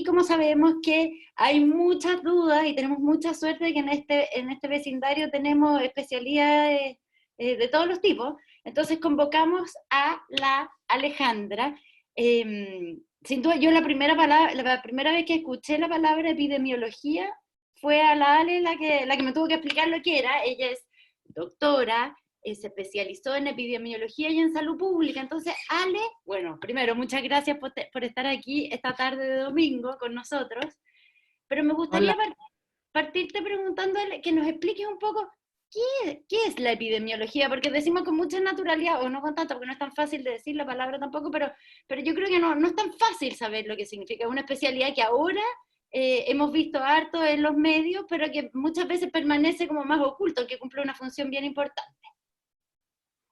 aquí, como sabemos que hay muchas dudas y tenemos mucha suerte de que en este vecindario tenemos especialidades de todos los tipos, entonces convocamos a la Alejandra. Sin duda, yo la primera vez que escuché la palabra epidemiología fue a la Ale la que me tuvo que explicar lo que era. Ella es doctora, se especializó en epidemiología y en salud pública. Entonces, Ale, bueno, primero, muchas gracias por estar aquí esta tarde de domingo con nosotros, pero me Hola. gustaría partirte preguntándole que nos expliques un poco qué es la epidemiología, porque decimos con mucha naturalidad, o no con tanto, porque no es tan fácil de decir la palabra tampoco, pero yo creo que no es tan fácil saber lo que significa. Es una especialidad que ahora hemos visto harto en los medios, pero que muchas veces permanece como más oculto, que cumple una función bien importante.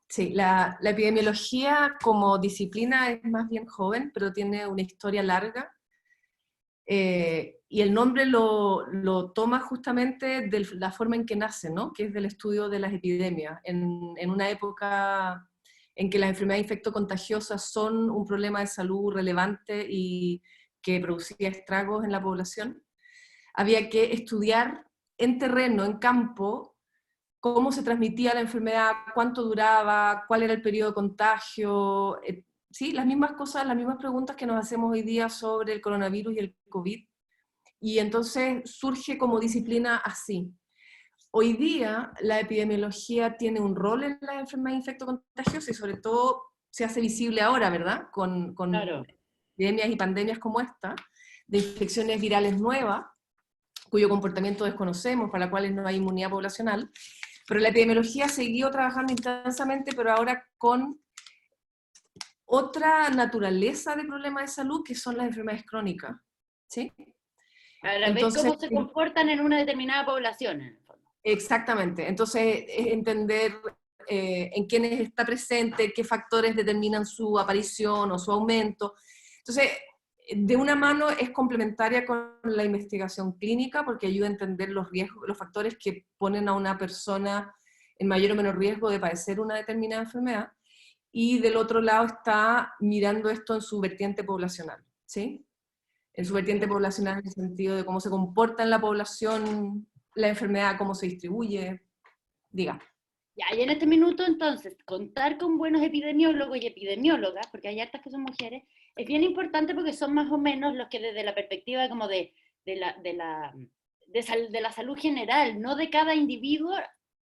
Sí, la epidemiología como disciplina es más bien joven, pero tiene una historia larga, y el nombre lo toma justamente de la forma en que nace, ¿no? Que es del estudio de las epidemias, en una época en que las enfermedades infectocontagiosas son un problema de salud relevante y que producía estragos en la población. Había que estudiar en terreno, en campo, cómo se transmitía la enfermedad, cuánto duraba, cuál era el periodo de contagio, sí, las mismas cosas, las mismas preguntas que nos hacemos hoy día sobre el coronavirus y el COVID. Y entonces surge como disciplina así. Hoy día la epidemiología tiene un rol en las enfermedades infectocontagiosas y sobre todo se hace visible ahora, ¿verdad? Con Claro. epidemias y pandemias como esta, de infecciones virales nuevas, cuyo comportamiento desconocemos, para las cuales no hay inmunidad poblacional. Pero la epidemiología siguió trabajando intensamente, pero ahora con otra naturaleza de problemas de salud, que son las enfermedades crónicas, ¿sí? Para ver Entonces, cómo se comportan en una determinada población, en el fondo. exactamente, entonces es entender en quiénes está presente, qué factores determinan su aparición o su aumento. Entonces, de una mano es complementaria con la investigación clínica porque ayuda a entender los riesgos, los factores que ponen a una persona en mayor o menor riesgo de padecer una determinada enfermedad, y del otro lado está mirando esto en su vertiente poblacional, ¿sí? En su vertiente poblacional en el sentido de cómo se comporta en la población la enfermedad, cómo se distribuye, diga. Ya, y en este minuto, entonces, contar con buenos epidemiólogos y epidemiólogas, porque hay hartas que son mujeres, es bien importante porque son más o menos los que desde la perspectiva como de la, de la, de la salud general, no de cada individuo,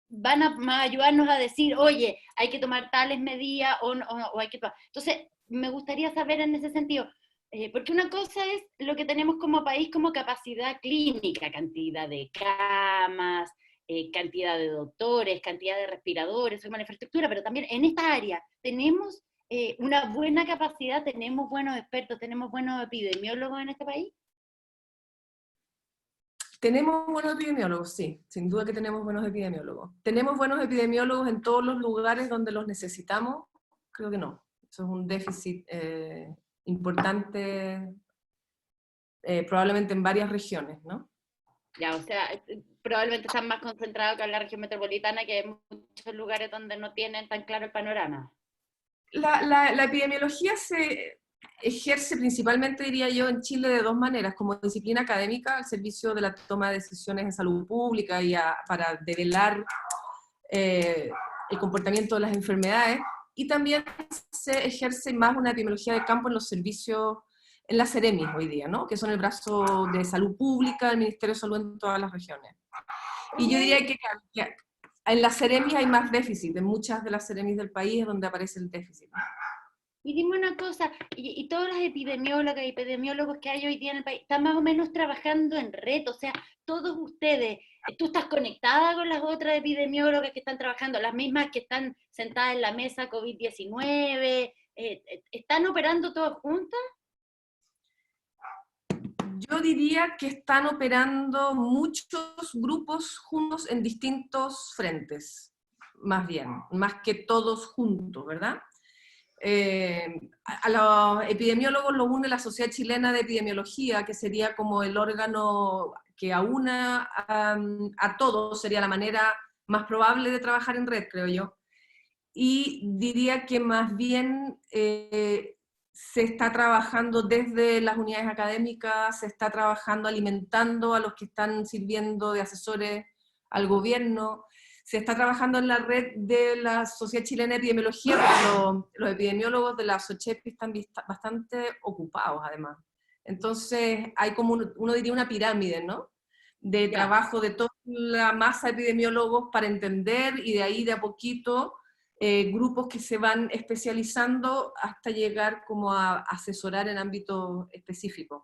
van a ayudarnos a decir, oye, hay que tomar tales medidas o hay que... Entonces, me gustaría saber en ese sentido, porque una cosa es lo que tenemos como país como capacidad clínica, cantidad de camas, cantidad de doctores, cantidad de respiradores, una infraestructura, pero también en esta área tenemos una buena capacidad, tenemos buenos expertos, tenemos buenos epidemiólogos en este país. Tenemos buenos epidemiólogos, sí, sin duda que tenemos buenos epidemiólogos. ¿Tenemos buenos epidemiólogos en todos los lugares donde los necesitamos? Creo que no. Eso es un déficit importante, probablemente en varias regiones, ¿no? Ya, o sea, probablemente están más concentrados que en la región metropolitana, que hay muchos lugares donde no tienen tan claro el panorama. La epidemiología se ejerce principalmente, diría yo, en Chile de dos maneras: como disciplina académica al servicio de la toma de decisiones en salud pública y para develar eh, el comportamiento de las enfermedades, y también se ejerce más una epidemiología de campo en los servicios, en las Seremis hoy día, ¿no? Que son el brazo de salud pública del Ministerio de Salud en todas las regiones. Y yo diría que en las Seremis hay más déficit, en muchas de las Seremis del país es donde aparece el déficit. Y dime una cosa, y todas las epidemiólogas y epidemiólogos que hay hoy día en el país están más o menos trabajando en red, o sea, todos ustedes, tú estás conectada con las otras epidemiólogas que están trabajando, las mismas que están sentadas en la mesa COVID-19, ¿están operando todas juntas? Yo diría que están operando muchos grupos juntos en distintos frentes, más bien, más que todos juntos, ¿verdad? A los epidemiólogos lo une la Sociedad Chilena de Epidemiología, que sería como el órgano que aúna a todos, sería la manera más probable de trabajar en red, creo yo. Y diría que más bien se está trabajando desde las unidades académicas, se está trabajando alimentando a los que están sirviendo de asesores al gobierno, se está trabajando en la red de la Sociedad Chilena de Epidemiología, porque los epidemiólogos de la SOCHEPI están bastante ocupados además. Entonces hay como, uno diría una pirámide, ¿no? De trabajo de toda la masa de epidemiólogos para entender, y de ahí de a poquito grupos que se van especializando hasta llegar como a asesorar en ámbitos específicos.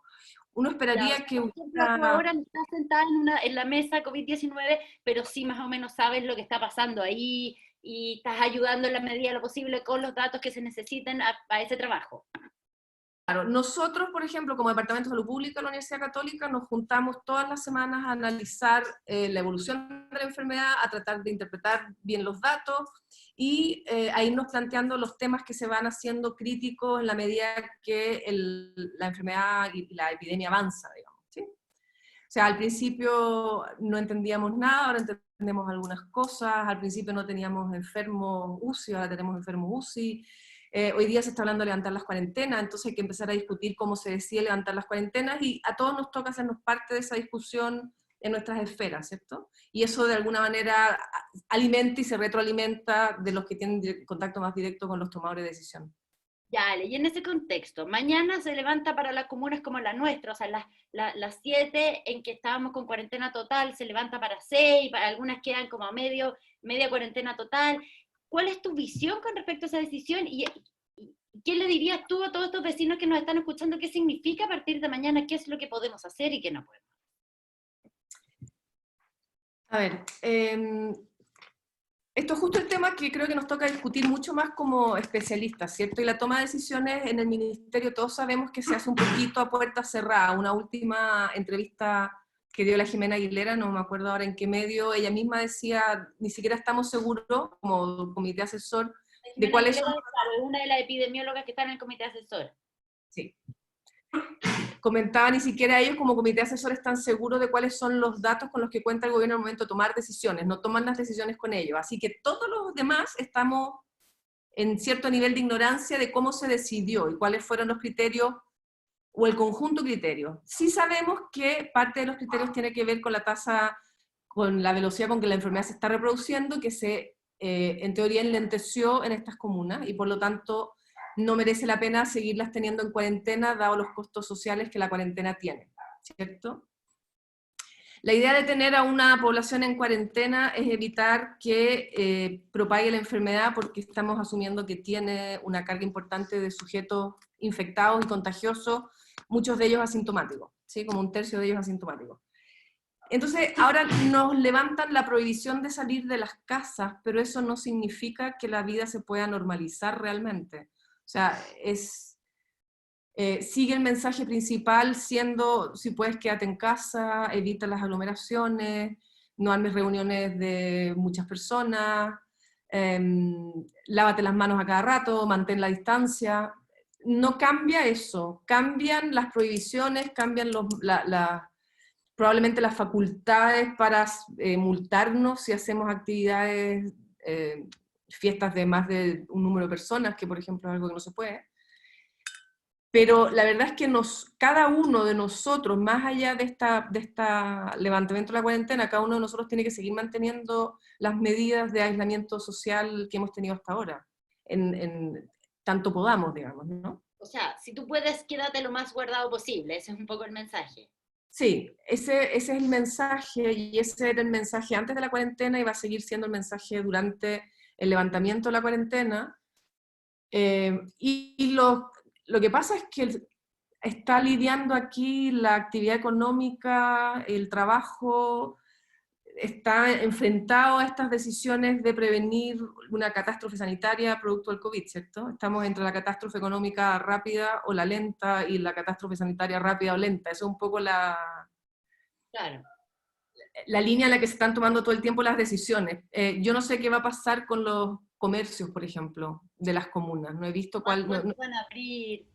Uno esperaría que... Tú ahora no estás sentada en la mesa COVID-19, pero sí más o menos sabes lo que está pasando ahí y estás ayudando en la medida de lo posible con los datos que se necesiten a ese trabajo. Claro, nosotros, por ejemplo, como Departamento de Salud Pública de la Universidad Católica, nos juntamos todas las semanas a analizar la evolución de la enfermedad, a tratar de interpretar bien los datos y a irnos planteando los temas que se van haciendo críticos en la medida que la enfermedad y la epidemia avanza, digamos, ¿sí? O sea, al principio no entendíamos nada, ahora entendemos algunas cosas, al principio no teníamos enfermos UCI, ahora tenemos enfermos UCI. Hoy día se está hablando de levantar las cuarentenas, entonces hay que empezar a discutir cómo se decide levantar las cuarentenas, y a todos nos toca hacernos parte de esa discusión en nuestras esferas, ¿cierto? Y eso de alguna manera alimenta y se retroalimenta de los que tienen contacto más directo con los tomadores de decisión. Ya, Ale, y en ese contexto, mañana se levanta para las comunas como la nuestra, o sea, las 7 en que estábamos con cuarentena total, se levanta para 6, para algunas quedan como a media cuarentena total. ¿Cuál es tu visión con respecto a esa decisión? ¿Y qué le dirías tú a todos estos vecinos que nos están escuchando? ¿Qué significa a partir de mañana? ¿Qué es lo que podemos hacer y qué no podemos? A ver, esto es justo el tema que creo que nos toca discutir mucho más como especialistas, ¿cierto? Y la toma de decisiones en el ministerio, todos sabemos que se hace un poquito a puerta cerrada. Una última entrevista que dio la Jimena Aguilera, no me acuerdo ahora en qué medio, ella misma decía, ni siquiera estamos seguros, como comité asesor, de cuáles son... Claro, una de las epidemiólogas que están en el comité asesor. Sí. Comentaba, ni siquiera ellos como comité asesor están seguros de cuáles son los datos con los que cuenta el gobierno al momento de tomar decisiones, no toman las decisiones con ellos. Así que todos los demás estamos en cierto nivel de ignorancia de cómo se decidió y cuáles fueron los criterios o el conjunto de criterios. Sí sabemos que parte de los criterios tiene que ver con la tasa, con la velocidad con que la enfermedad se está reproduciendo, que se, en teoría, enlenteció en estas comunas, y por lo tanto no merece la pena seguirlas teniendo en cuarentena, dado los costos sociales que la cuarentena tiene, ¿cierto? La idea de tener a una población en cuarentena es evitar que propague la enfermedad, porque estamos asumiendo que tiene una carga importante de sujetos infectados y contagiosos, muchos de ellos asintomáticos, ¿sí? Como un tercio de ellos asintomáticos. Entonces, ahora nos levantan la prohibición de salir de las casas, pero eso no significa que la vida se pueda normalizar realmente. O sea, sigue el mensaje principal siendo, si puedes quédate en casa, evita las aglomeraciones, no armes reuniones de muchas personas, lávate las manos a cada rato, mantén la distancia. No cambia eso, cambian las prohibiciones, cambian probablemente las facultades para multarnos si hacemos actividades, fiestas de más de un número de personas, que por ejemplo es algo que no se puede. Pero la verdad es que cada uno de nosotros, más allá de esta levantamiento de la cuarentena, cada uno de nosotros tiene que seguir manteniendo las medidas de aislamiento social que hemos tenido hasta ahora, en tanto podamos, digamos, ¿no? O sea, si tú puedes, quédate lo más guardado posible, ese es un poco el mensaje. Sí, ese es el mensaje, y ese era el mensaje antes de la cuarentena y va a seguir siendo el mensaje durante el levantamiento de la cuarentena. Y lo que pasa es que está lidiando aquí la actividad económica, el trabajo, está enfrentado a estas decisiones de prevenir una catástrofe sanitaria producto del COVID, ¿cierto? Estamos entre la catástrofe económica rápida o la lenta, y la catástrofe sanitaria rápida o lenta. Eso es un poco Claro. la línea en la que se están tomando todo el tiempo las decisiones. Yo no sé qué va a pasar con los comercios, por ejemplo, de las comunas. No he visto cuál... ¿Cuándo van a abrir?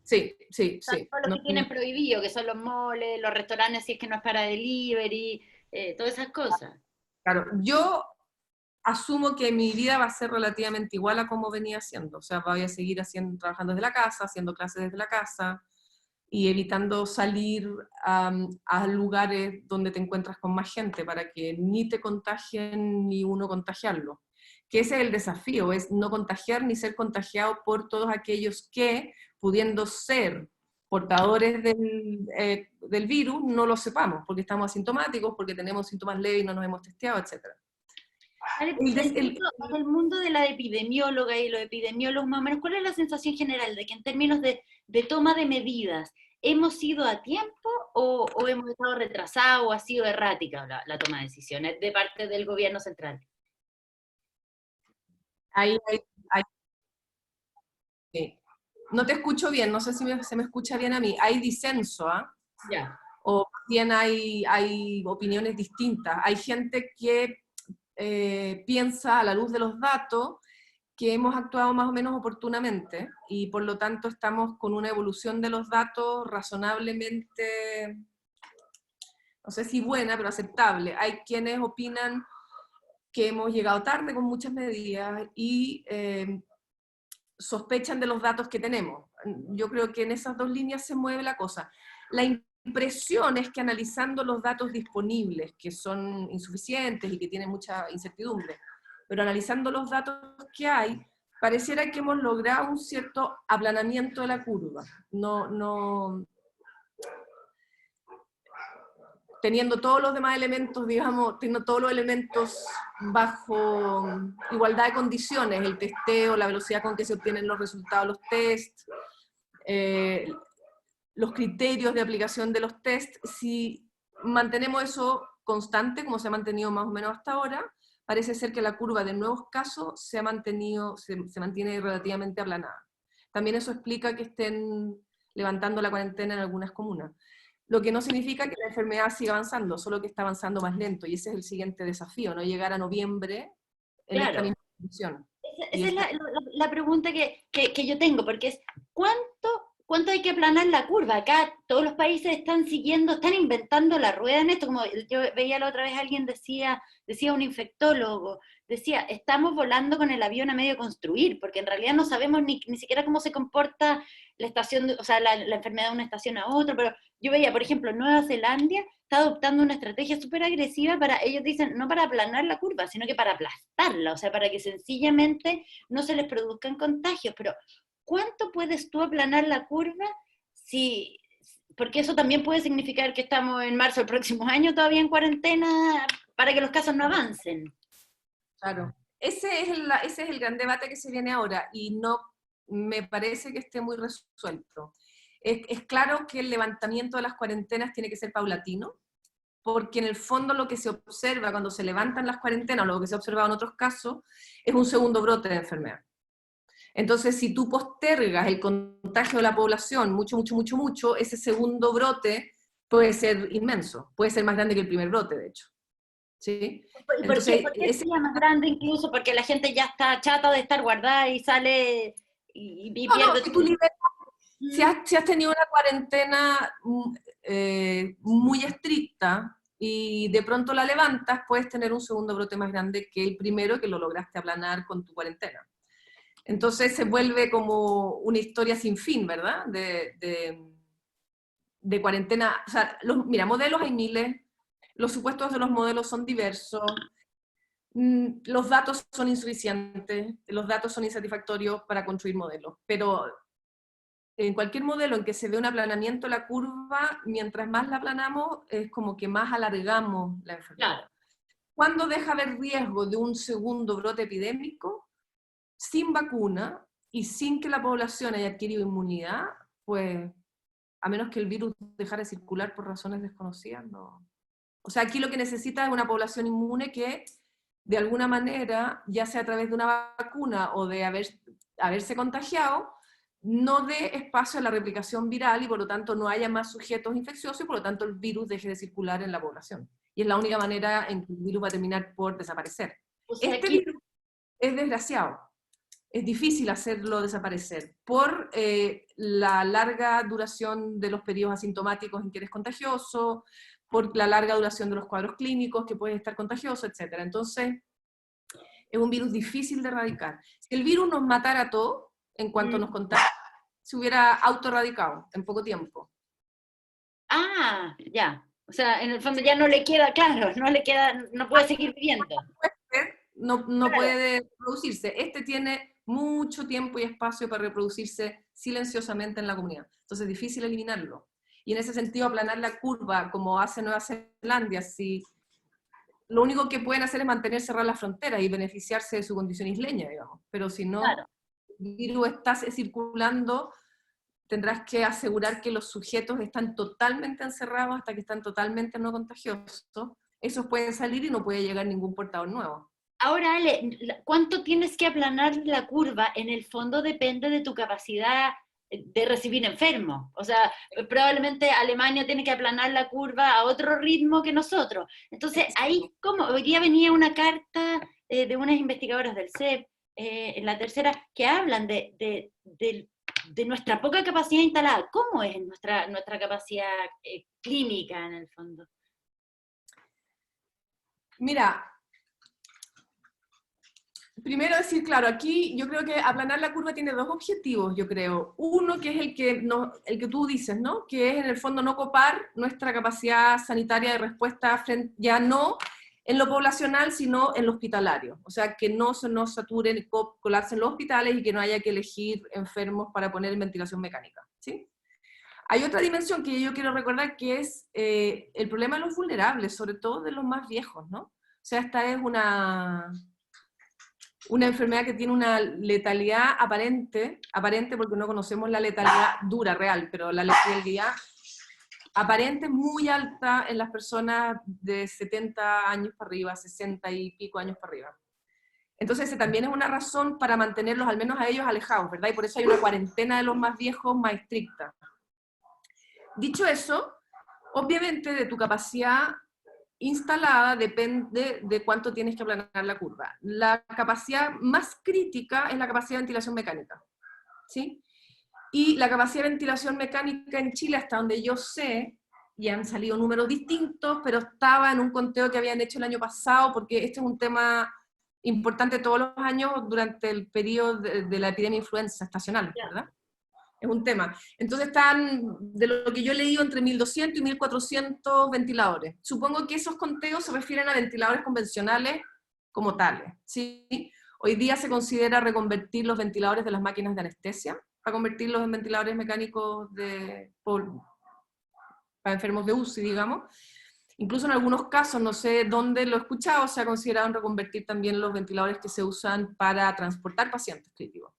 Sí, sí, sí. Todo lo que tienen prohibido, que son los moles, los restaurantes, si es que no es para delivery, todas esas cosas. Claro, yo asumo que mi vida va a ser relativamente igual a como venía haciendo. O sea, voy a seguir trabajando desde la casa, haciendo clases desde la casa, y evitando salir a lugares donde te encuentras con más gente para que ni te contagien ni uno contagiarlo. Que ese es el desafío, es no contagiar ni ser contagiado por todos aquellos que, pudiendo ser portadores del virus, no lo sepamos, porque estamos asintomáticos, porque tenemos síntomas leves y no nos hemos testeado, etc. Vale, del mundo de la epidemióloga y los epidemiólogos, más o menos, ¿cuál es la sensación general de que en términos de toma de medidas, hemos ido a tiempo o hemos estado retrasados o ha sido errática la toma de decisiones de parte del gobierno central? Ahí, ahí, sí. No te escucho bien, no sé si se me escucha bien a mí. Hay disenso, ¿ah? Ya. O bien hay opiniones distintas. Hay gente que piensa a la luz de los datos que hemos actuado más o menos oportunamente y por lo tanto estamos con una evolución de los datos razonablemente, no sé si buena, pero aceptable. Hay quienes opinan que hemos llegado tarde con muchas medidas y sospechan de los datos que tenemos. Yo creo que en esas dos líneas se mueve la cosa. La impresión es que analizando los datos disponibles, que son insuficientes y que tienen mucha incertidumbre, pero analizando los datos que hay, pareciera que hemos logrado un cierto aplanamiento de la curva. Teniendo todos los demás elementos, digamos, teniendo todos los elementos bajo igualdad de condiciones, el testeo, la velocidad con que se obtienen los resultados de los tests, los criterios de aplicación de los tests, si mantenemos eso constante, como se ha mantenido más o menos hasta ahora, parece ser que la curva de nuevos casos se mantiene relativamente aplanada. También eso explica que estén levantando la cuarentena en algunas comunas. Lo que no significa que la enfermedad siga avanzando, solo que está avanzando más lento, y ese es el siguiente desafío, no llegar a noviembre en esta misma condición. Esa es la pregunta que yo tengo, porque es, ¿cuánto hay que aplanar la curva? Acá todos los países están siguiendo, están inventando la rueda en esto, como yo veía la otra vez alguien decía un infectólogo, decía, estamos volando con el avión a medio construir, porque en realidad no sabemos ni siquiera cómo se comporta la estación, o sea, la enfermedad de una estación a otra, pero yo veía, por ejemplo, Nueva Zelanda está adoptando una estrategia súper agresiva para, ellos dicen, no para aplanar la curva, sino que para aplastarla, o sea, para que sencillamente no se les produzcan contagios, pero ¿cuánto puedes tú aplanar la curva si, porque eso también puede significar que estamos en marzo del próximo año todavía en cuarentena para que los casos no avancen? Claro, ese es el gran debate que se viene ahora y no me parece que esté muy resuelto. Es claro que el levantamiento de las cuarentenas tiene que ser paulatino, porque en el fondo lo que se observa cuando se levantan las cuarentenas, o lo que se ha observado en otros casos, es un segundo brote de enfermedad. Entonces, si tú postergas el contagio de la población mucho, ese segundo brote puede ser inmenso, puede ser más grande que el primer brote, de hecho. ¿Sí? ¿Y por qué sería más grande incluso? Porque la gente ya está chata de estar guardada y sale y pierde... Si tú si has tenido una cuarentena muy estricta y de pronto la levantas, puedes tener un segundo brote más grande que el primero que lo lograste aplanar con tu cuarentena. Entonces se vuelve como una historia sin fin, ¿verdad? De cuarentena. O sea, mira, modelos hay miles, los supuestos de los modelos son diversos, los datos son insuficientes, los datos son insatisfactorios para construir modelos, pero en cualquier modelo en que se ve un aplanamiento de la curva, mientras más la aplanamos, es como que más alargamos la enfermedad. Claro. ¿Cuándo deja haber riesgo de un segundo brote epidémico? Sin vacuna y sin que la población haya adquirido inmunidad, pues a menos que el virus dejara de circular por razones desconocidas, no. O sea, aquí lo que necesita es una población inmune que, de alguna manera, ya sea a través de una vacuna o de haberse contagiado, no dé espacio a la replicación viral y por lo tanto no haya más sujetos infecciosos y por lo tanto el virus deje de circular en la población. Y es la única manera en que el virus va a terminar por desaparecer. O sea, este virus es desgraciado. Es difícil hacerlo desaparecer por la larga duración de los periodos asintomáticos en que eres contagioso, por la larga duración de los cuadros clínicos que puedes estar contagioso, etc. Entonces, es un virus difícil de erradicar. Si el virus nos matara a todos, en cuanto nos contagia, se hubiera autorradicado en poco tiempo. Ah, ya. O sea, en el fondo ya no le queda, claro, no le queda, no puede seguir viviendo. No Claro. puede reproducirse. Este tiene mucho tiempo y espacio para reproducirse silenciosamente en la comunidad. Entonces es difícil eliminarlo. Y en ese sentido, aplanar la curva, como hace Nueva Zelanda, si lo único que pueden hacer es mantener cerradas las fronteras y beneficiarse de su condición isleña, digamos. Pero si no, Claro. el virus está circulando, tendrás que asegurar que los sujetos están totalmente encerrados hasta que están totalmente no contagiosos. Esos pueden salir y no puede llegar ningún portador nuevo. Ahora, Ale, ¿cuánto tienes que aplanar la curva? En el fondo depende de tu capacidad de recibir enfermos. O sea, probablemente Alemania tiene que aplanar la curva a otro ritmo que nosotros. Entonces, ahí, ¿cómo? Hoy día venía una carta de unas investigadoras del CEP, en la tercera, que hablan de nuestra poca capacidad instalada. ¿Cómo es nuestra capacidad clínica, en el fondo? Mira, primero decir, claro, aquí yo creo que aplanar la curva tiene dos objetivos, yo creo. Uno, que es el que tú dices, ¿no? Que es en el fondo no copar nuestra capacidad sanitaria de respuesta, ya no en lo poblacional, sino en lo hospitalario. O sea, que no se nos saturen y colapsen los hospitales y que no haya que elegir enfermos para poner en ventilación mecánica, ¿sí? Hay otra dimensión que yo quiero recordar, que es el problema de los vulnerables, sobre todo de los más viejos, ¿no? O sea, esta es una enfermedad que tiene una letalidad aparente porque no conocemos la letalidad dura, real, pero la letalidad aparente muy alta en las personas de 70 años para arriba, 60 y pico años para arriba. Entonces ese también es una razón para mantenerlos, al menos a ellos, alejados, ¿verdad? Y por eso hay una cuarentena de los más viejos más estricta. Dicho eso, obviamente de tu capacidad instalada depende de cuánto tienes que aplanar la curva. La capacidad más crítica es la capacidad de ventilación mecánica, ¿sí? Y la capacidad de ventilación mecánica en Chile, hasta donde yo sé, y han salido números distintos, pero estaba en un conteo que habían hecho el año pasado, porque este es un tema importante todos los años durante el periodo de la epidemia de influenza estacional, ¿verdad? Es un tema. Entonces están, de lo que yo he leído, entre 1.200 y 1.400 ventiladores. Supongo que esos conteos se refieren a ventiladores convencionales como tales, ¿sí? Hoy día se considera reconvertir los ventiladores de las máquinas de anestesia para convertirlos en ventiladores mecánicos para enfermos de UCI, digamos. Incluso en algunos casos, no sé dónde lo he escuchado, se ha considerado reconvertir también los ventiladores que se usan para transportar pacientes críticos.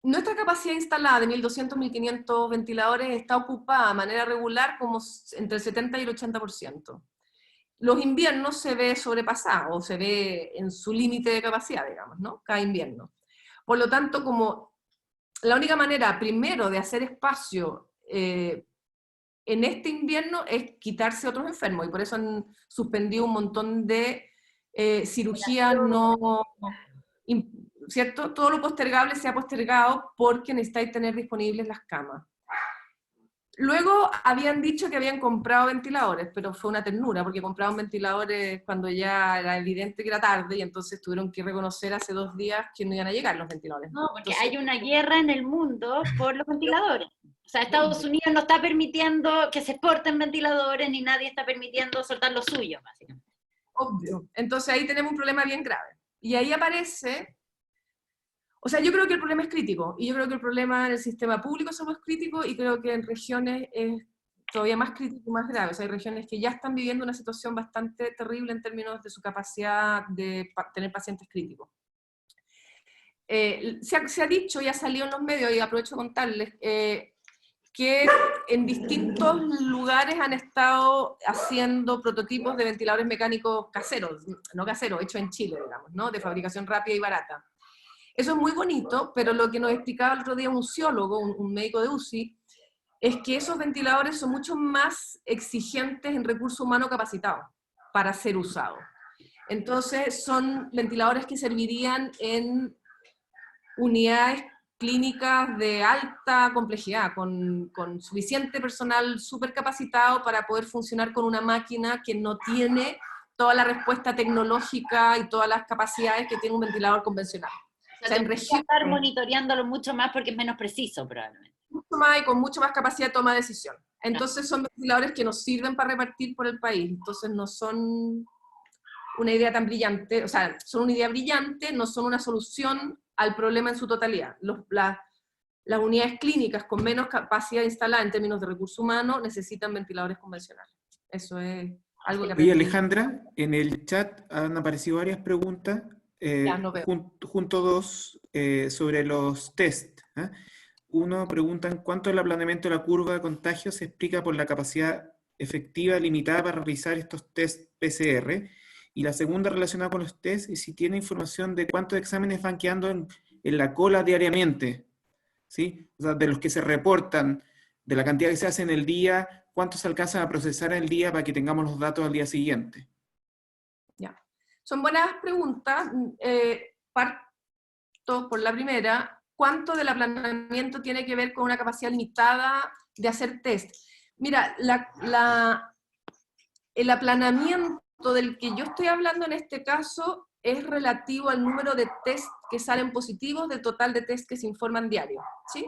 Nuestra capacidad instalada de 1.200, 1.500 ventiladores está ocupada de manera regular como entre el 70 y el 80%. Los inviernos se ve sobrepasado, o se ve en su límite de capacidad, digamos, ¿no? Cada invierno. Por lo tanto, como la única manera, primero, de hacer espacio en este invierno es quitarse otros enfermos, y por eso han suspendido un montón de cirugías no... ¿Cierto? Todo lo postergable se ha postergado porque necesitáis tener disponibles las camas. Luego habían dicho que habían comprado ventiladores, pero fue una ternura, porque compraron ventiladores cuando ya era evidente que era tarde, y entonces tuvieron que reconocer hace 2 días que no iban a llegar los ventiladores. No, porque Entonces, hay una guerra en el mundo por los ventiladores. O sea, Estados Unidos no está permitiendo que se exporten ventiladores, ni nadie está permitiendo soltar los suyos, básicamente. obvio. Entonces ahí tenemos un problema bien grave. Y ahí aparece... O sea, yo creo que el problema es crítico, y yo creo que el problema en el sistema público somos críticos, y creo que en regiones es todavía más crítico y más grave. O sea, hay regiones que ya están viviendo una situación bastante terrible en términos de su capacidad de tener pacientes críticos. Se ha dicho y ha salido en los medios, y aprovecho de contarles, que en distintos lugares han estado haciendo prototipos de ventiladores mecánicos caseros, no caseros, hechos en Chile, digamos, ¿no? De fabricación rápida y barata. Eso es muy bonito, pero lo que nos explicaba el otro día un uciólogo, un médico de UCI, es que esos ventiladores son mucho más exigentes en recurso humano capacitado para ser usados. Entonces son ventiladores que servirían en unidades clínicas de alta complejidad, con suficiente personal súper capacitado para poder funcionar con una máquina que no tiene toda la respuesta tecnológica y todas las capacidades que tiene un ventilador convencional. O sea, en región, estar monitoreándolo mucho más porque es menos preciso, probablemente. Mucho más y con mucho más capacidad de toma de decisión. Entonces son ventiladores que nos sirven para repartir por el país, entonces no son una idea tan brillante, o sea, son una idea brillante, no son una solución al problema en su totalidad. Las unidades clínicas con menos capacidad instalada en términos de recursos humanos necesitan ventiladores convencionales. Eso es algo que... Oye, Alejandra, en el chat han aparecido varias preguntas, no veo. junto dos, sobre los test. Uno pregunta en cuánto el aplanamiento de la curva de contagio se explica por la capacidad efectiva limitada para realizar estos test PCR. Y la segunda relacionada con los test, y si tiene información de cuántos exámenes van quedando en la cola diariamente, ¿sí? O sea, de los que se reportan, de la cantidad que se hace en el día, cuántos se alcanzan a procesar en el día para que tengamos los datos al día siguiente. Ya. Son buenas preguntas. Parto por la primera. ¿Cuánto del aplanamiento tiene que ver con una capacidad limitada de hacer test? Mira, el aplanamiento del que yo estoy hablando en este caso es relativo al número de test que salen positivos del total de test que se informan diario, ¿sí?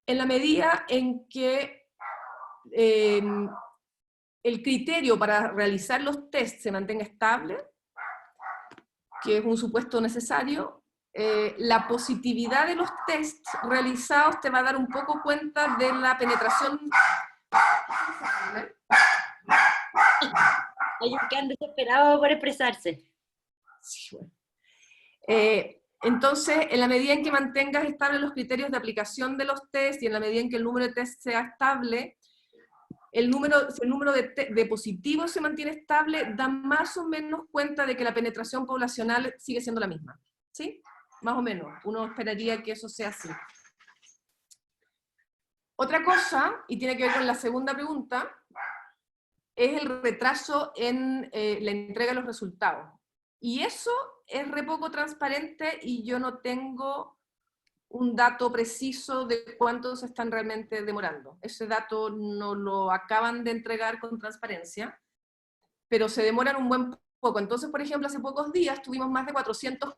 En la medida en que el criterio para realizar los test se mantenga estable, que es un supuesto necesario, la positividad de los tests realizados te va a dar un poco cuenta de la penetración. Hay un que han desesperado por expresarse. Sí, bueno. Entonces, en la medida en que mantengas estables los criterios de aplicación de los test y en la medida en que el número de test sea estable, si el número de positivos se mantiene estable, da más o menos cuenta de que la penetración poblacional sigue siendo la misma. ¿Sí? Más o menos. Uno esperaría que eso sea así. Otra cosa, y tiene que ver con la segunda pregunta, es el retraso en la entrega de los resultados. Y eso es re poco transparente y yo no tengo un dato preciso de cuánto se están realmente demorando. Ese dato no lo acaban de entregar con transparencia, pero se demoran un buen poco. Entonces, por ejemplo, hace pocos días tuvimos más de 400.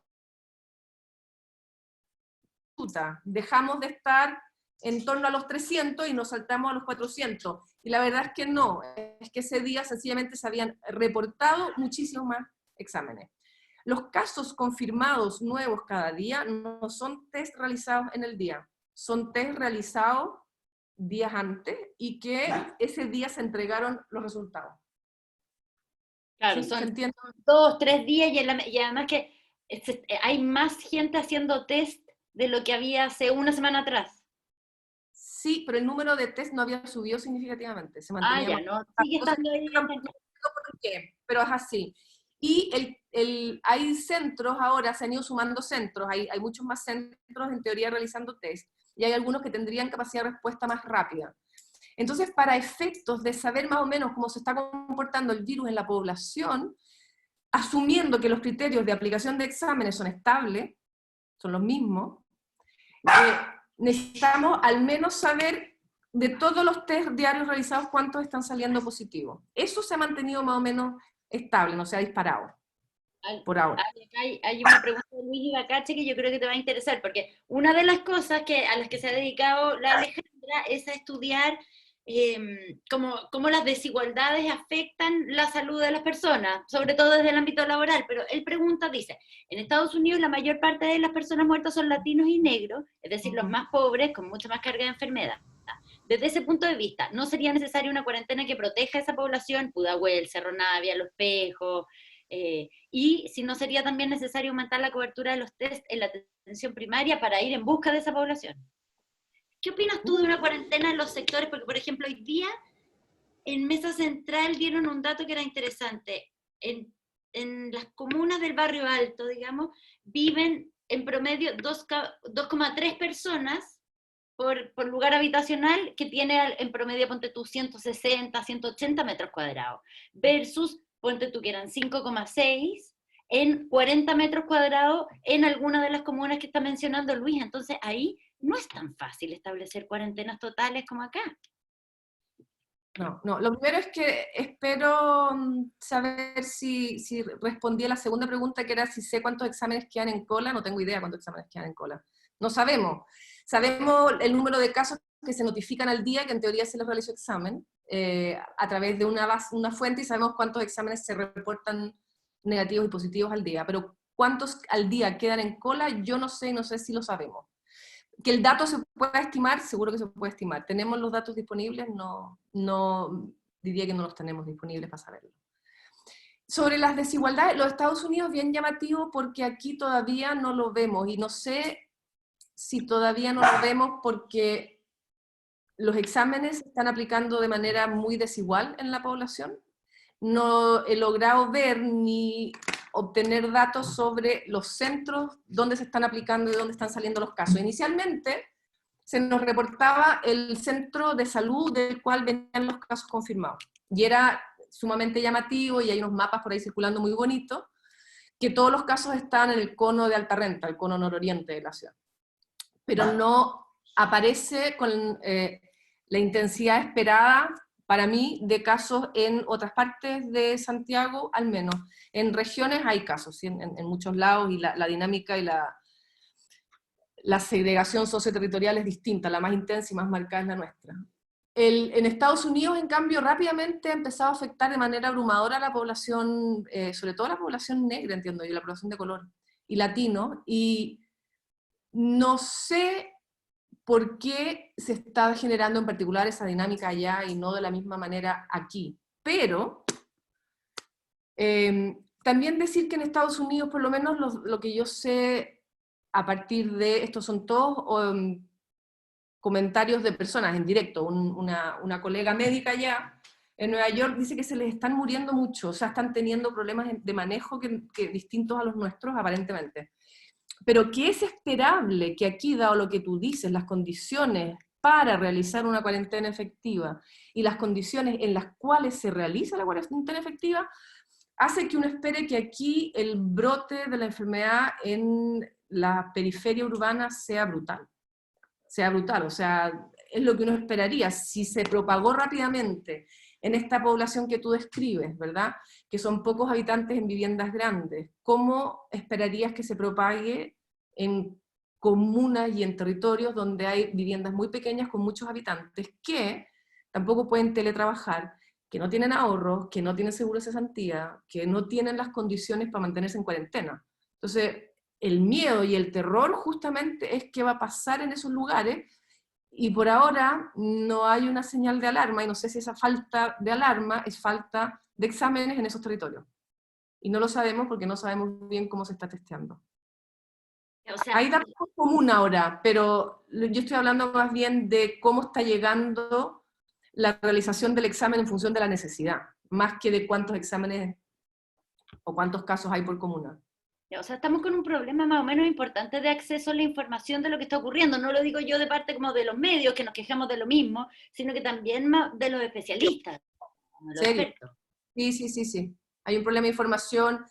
Dejamos de estar en torno a los 300 y nos saltamos a los 400. Y la verdad es que no, es que ese día sencillamente se habían reportado muchísimos más exámenes. Los casos confirmados nuevos cada día no son test realizados en el día, son test realizados días antes y que ese día se entregaron los resultados. Claro, ¿Sí? son 2, 3 días y además que hay más gente haciendo test de lo que había hace una semana atrás. Sí, pero el número de test no había subido significativamente. Se mantenía no, sigue estando ahí. ¿Por qué? Pero es así. Y hay centros ahora, se han ido sumando centros, hay muchos más centros en teoría realizando test, y hay algunos que tendrían capacidad de respuesta más rápida. Entonces, para efectos de saber más o menos cómo se está comportando el virus en la población, asumiendo que los criterios de aplicación de exámenes son estables, son los mismos, necesitamos al menos saber de todos los test diarios realizados cuántos están saliendo positivos. Eso se ha mantenido más o menos estable, no se ha disparado por ahora. Hay una pregunta de Luis Ibacache que yo creo que te va a interesar, porque una de las cosas a las que se ha dedicado la Alejandra es a estudiar cómo las desigualdades afectan la salud de las personas, sobre todo desde el ámbito laboral, pero él dice, en Estados Unidos la mayor parte de las personas muertas son latinos y negros, es decir, los más pobres, con mucha más carga de enfermedad. Desde ese punto de vista, ¿no sería necesaria una cuarentena que proteja a esa población? Pudahuel, Cerro Navia, Los Pejos, y si no sería también necesario aumentar la cobertura de los test en la atención primaria para ir en busca de esa población. ¿Qué opinas tú de una cuarentena en los sectores? Porque, por ejemplo, hoy día en Mesa Central dieron un dato que era interesante. En las comunas del barrio alto, digamos, viven en promedio 2,3 personas por lugar habitacional, que tiene en promedio, ponte tú, 160, 180 metros cuadrados, versus, ponte tú, que eran 5,6 en 40 metros cuadrados en alguna de las comunas que está mencionando Luis. Entonces ahí no es tan fácil establecer cuarentenas totales como acá. No. Lo primero es que espero saber si respondí a la segunda pregunta, que era si sé cuántos exámenes quedan en cola. No tengo idea cuántos exámenes quedan en cola. No sabemos. Sabemos el número de casos que se notifican al día, que en teoría se les realizó examen, a través de una fuente, y sabemos cuántos exámenes se reportan negativos y positivos al día. Pero cuántos al día quedan en cola, yo no sé, y no sé si lo sabemos. Que el dato se pueda estimar, seguro que se puede estimar. ¿Tenemos los datos disponibles? No diría que no los tenemos disponibles para saberlo. Sobre las desigualdades, los Estados Unidos, bien llamativo, porque aquí todavía no lo vemos, y no sé si todavía no lo vemos porque los exámenes se están aplicando de manera muy desigual en la población. No he logrado ver ni obtener datos sobre los centros donde se están aplicando y dónde están saliendo los casos. Inicialmente se nos reportaba el centro de salud del cual venían los casos confirmados. Y era sumamente llamativo, y hay unos mapas por ahí circulando muy bonitos, que todos los casos estaban en el cono de alta renta, el cono nororiente de la ciudad. Pero no aparece con la intensidad esperada, para mí, de casos en otras partes de Santiago, al menos. En regiones hay casos, ¿sí? en muchos lados, y la dinámica y la segregación socioterritorial es distinta, la más intensa y más marcada es la nuestra. En Estados Unidos, en cambio, rápidamente ha empezado a afectar de manera abrumadora a la población, sobre todo a la población negra, entiendo yo, la población de color, y latino, y no sé por qué se está generando en particular esa dinámica allá y no de la misma manera aquí. Pero también decir que en Estados Unidos, por lo menos lo que yo sé a partir de, estos son todos comentarios de personas en directo, una colega médica allá en Nueva York dice que se les están muriendo mucho, o sea, están teniendo problemas de manejo que distintos a los nuestros aparentemente. Pero que es esperable que aquí, dado lo que tú dices, las condiciones para realizar una cuarentena efectiva y las condiciones en las cuales se realiza la cuarentena efectiva, hace que uno espere que aquí el brote de la enfermedad en la periferia urbana sea brutal. O sea, es lo que uno esperaría. Si se propagó rápidamente en esta población que tú describes, ¿verdad?, que son pocos habitantes en viviendas grandes, ¿cómo esperarías que se propague en comunas y en territorios donde hay viviendas muy pequeñas con muchos habitantes que tampoco pueden teletrabajar, que no tienen ahorros, que no tienen seguro de cesantía, que no tienen las condiciones para mantenerse en cuarentena? Entonces, el miedo y el terror justamente es qué va a pasar en esos lugares, y por ahora no hay una señal de alarma, y no sé si esa falta de alarma es falta de exámenes en esos territorios. Y no lo sabemos porque no sabemos bien cómo se está testeando. O sea, hay datos comunes ahora, pero yo estoy hablando más bien de cómo está llegando la realización del examen en función de la necesidad, más que de cuántos exámenes o cuántos casos hay por comuna. o sea, estamos con un problema más o menos importante de acceso a la información de lo que está ocurriendo. No lo digo yo de parte como de los medios, que nos quejamos de lo mismo, sino que también de los especialistas, de los ¿Serio? expertos. Sí. Hay un problema de información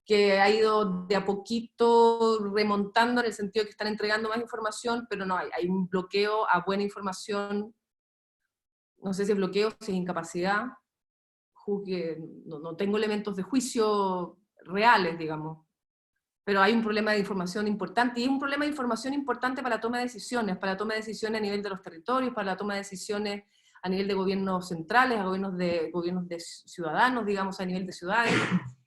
que ha ido de a poquito remontando, en el sentido de que están entregando más información, pero no hay un bloqueo a buena información. No sé si es bloqueo, si es incapacidad. No tengo elementos de juicio reales, digamos. Pero hay un problema de información importante, y es un problema de información importante para la toma de decisiones, a nivel de los territorios, para la toma de decisiones a nivel de gobiernos centrales, a gobiernos de ciudadanos, digamos, a nivel de ciudades.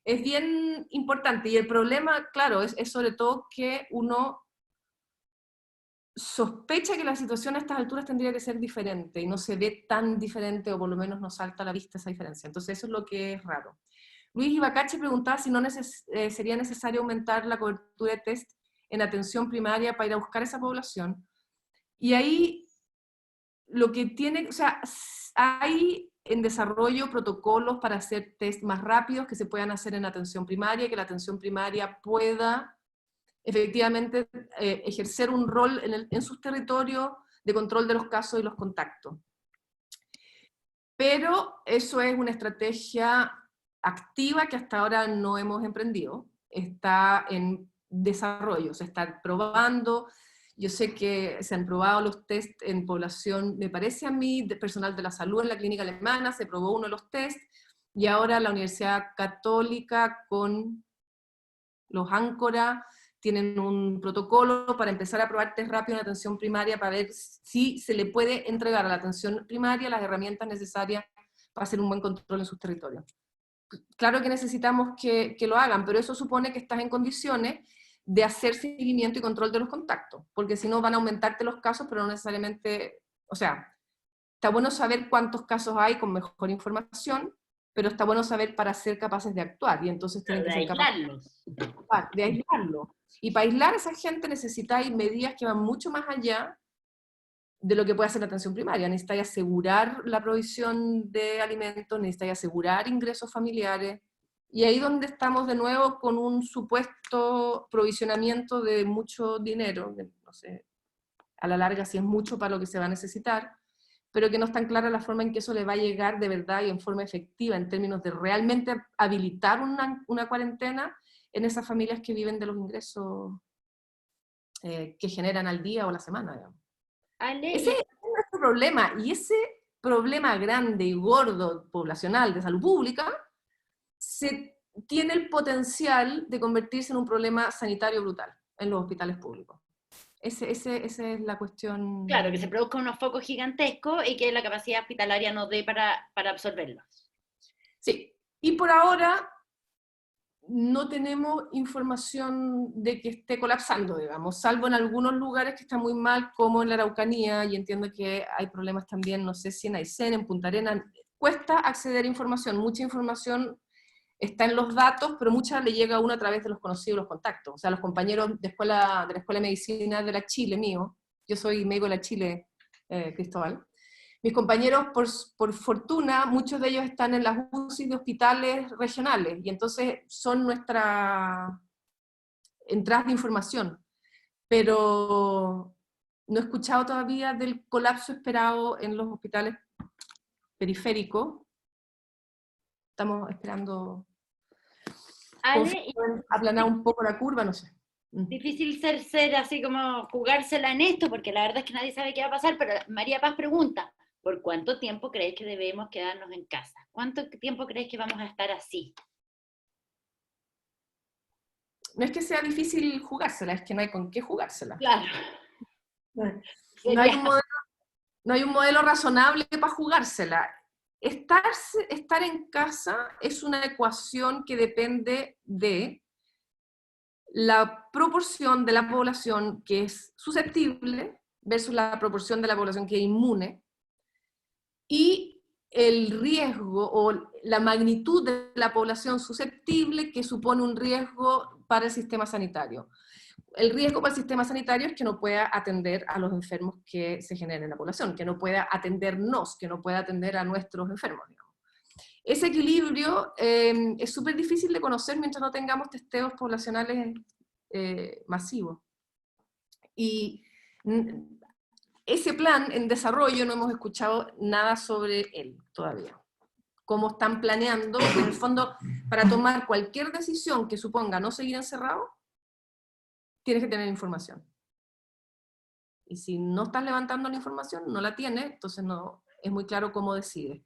Es bien importante, y el problema, claro, es sobre todo que uno sospecha que la situación a estas alturas tendría que ser diferente, y no se ve tan diferente, o por lo menos no salta a la vista esa diferencia. Entonces eso es lo que es raro. Luis Ibacache preguntaba si no sería necesario aumentar la cobertura de test en atención primaria para ir a buscar esa población. Y ahí lo que tiene, o sea, hay en desarrollo protocolos para hacer test más rápidos que se puedan hacer en atención primaria, que la atención primaria pueda efectivamente ejercer un rol en sus territorios de control de los casos y los contactos. Pero eso es una estrategia activa que hasta ahora no hemos emprendido, está en desarrollo, se está probando. Yo sé que se han probado los test en población, me parece a mí, de personal de la salud en la clínica alemana, se probó uno de los test, y ahora la Universidad Católica con los Áncora tienen un protocolo para empezar a probar test rápido en atención primaria para ver si se le puede entregar a la atención primaria las herramientas necesarias para hacer un buen control en sus territorios. Claro que necesitamos que lo hagan, pero eso supone que estás en condiciones de hacer seguimiento y control de los contactos, porque si no van a aumentarte los casos, pero no necesariamente, o sea, está bueno saber cuántos casos hay con mejor información, pero está bueno saber para ser capaces de actuar, y entonces tienen que ser capaces de aislarlo. Y para aislar a esa gente necesitáis medidas que van mucho más allá de lo que puede hacer la atención primaria. Necesitáis asegurar la provisión de alimentos, necesitáis asegurar ingresos familiares, y ahí donde estamos de nuevo con un supuesto provisionamiento de mucho dinero, no sé, a la larga si es mucho para lo que se va a necesitar, pero que no es tan clara la forma en que eso le va a llegar de verdad y en forma efectiva, en términos de realmente habilitar una cuarentena en esas familias que viven de los ingresos que generan al día o a la semana, digamos. Ese es nuestro problema, y ese problema grande y gordo poblacional de salud pública tiene el potencial de convertirse en un problema sanitario brutal en los hospitales públicos. Esa es la cuestión. Claro, que se produzcan unos focos gigantescos y que la capacidad hospitalaria no dé para absorberlos. Sí, y por ahora no tenemos información de que esté colapsando, digamos, salvo en algunos lugares que están muy mal, como en la Araucanía, y entiendo que hay problemas también, no sé si en Aysén, en Punta Arenas. Cuesta acceder a información, mucha información está en los datos, pero mucha le llega a uno a través de los conocidos y los contactos. O sea, los compañeros de la Escuela de Medicina de la Chile, mío, yo soy médico de la Chile, Cristóbal. Mis compañeros, por fortuna, muchos de ellos están en las UCI de hospitales regionales, y entonces son nuestras entradas de información. Pero no he escuchado todavía del colapso esperado en los hospitales periféricos. Estamos esperando aplanar un poco la curva, no sé. Difícil ser así como jugársela en esto, porque la verdad es que nadie sabe qué va a pasar, pero María Paz pregunta, ¿por cuánto tiempo crees que debemos quedarnos en casa? ¿Cuánto tiempo crees que vamos a estar así? No es que sea difícil jugársela, es que no hay con qué jugársela. Claro. No hay un modelo razonable para jugársela. Estar en casa es una ecuación que depende de la proporción de la población que es susceptible versus la proporción de la población que es inmune, y el riesgo o la magnitud de la población susceptible que supone un riesgo para el sistema sanitario. El riesgo para el sistema sanitario es que no pueda atender a los enfermos que se generen en la población, que no pueda atendernos, que no pueda atender a nuestros enfermos, digamos. Ese equilibrio es súper difícil de conocer mientras no tengamos testeos poblacionales masivos. Y ese plan en desarrollo no hemos escuchado nada sobre él todavía. Cómo están planeando, en el fondo, para tomar cualquier decisión que suponga no seguir encerrado, tienes que tener información. Y si no estás levantando la información, no la tienes, entonces no es muy claro cómo decides.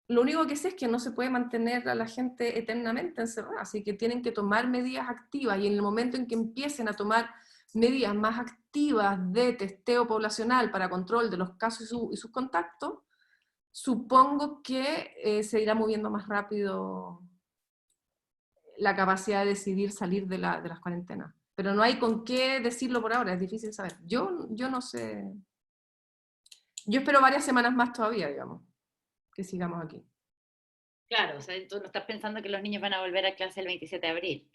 Lo único que sé es que no se puede mantener a la gente eternamente encerrada, así que tienen que tomar medidas activas, y en el momento en que empiecen a tomar medidas más activas de testeo poblacional para control de los casos y sus contactos, supongo que se irá moviendo más rápido la capacidad de decidir salir de las cuarentenas. Pero no hay con qué decirlo por ahora, es difícil saber. Yo no sé. Yo espero varias semanas más todavía, digamos, que sigamos aquí. Claro, o sea, tú no estás pensando que los niños van a volver a clase el 27 de abril.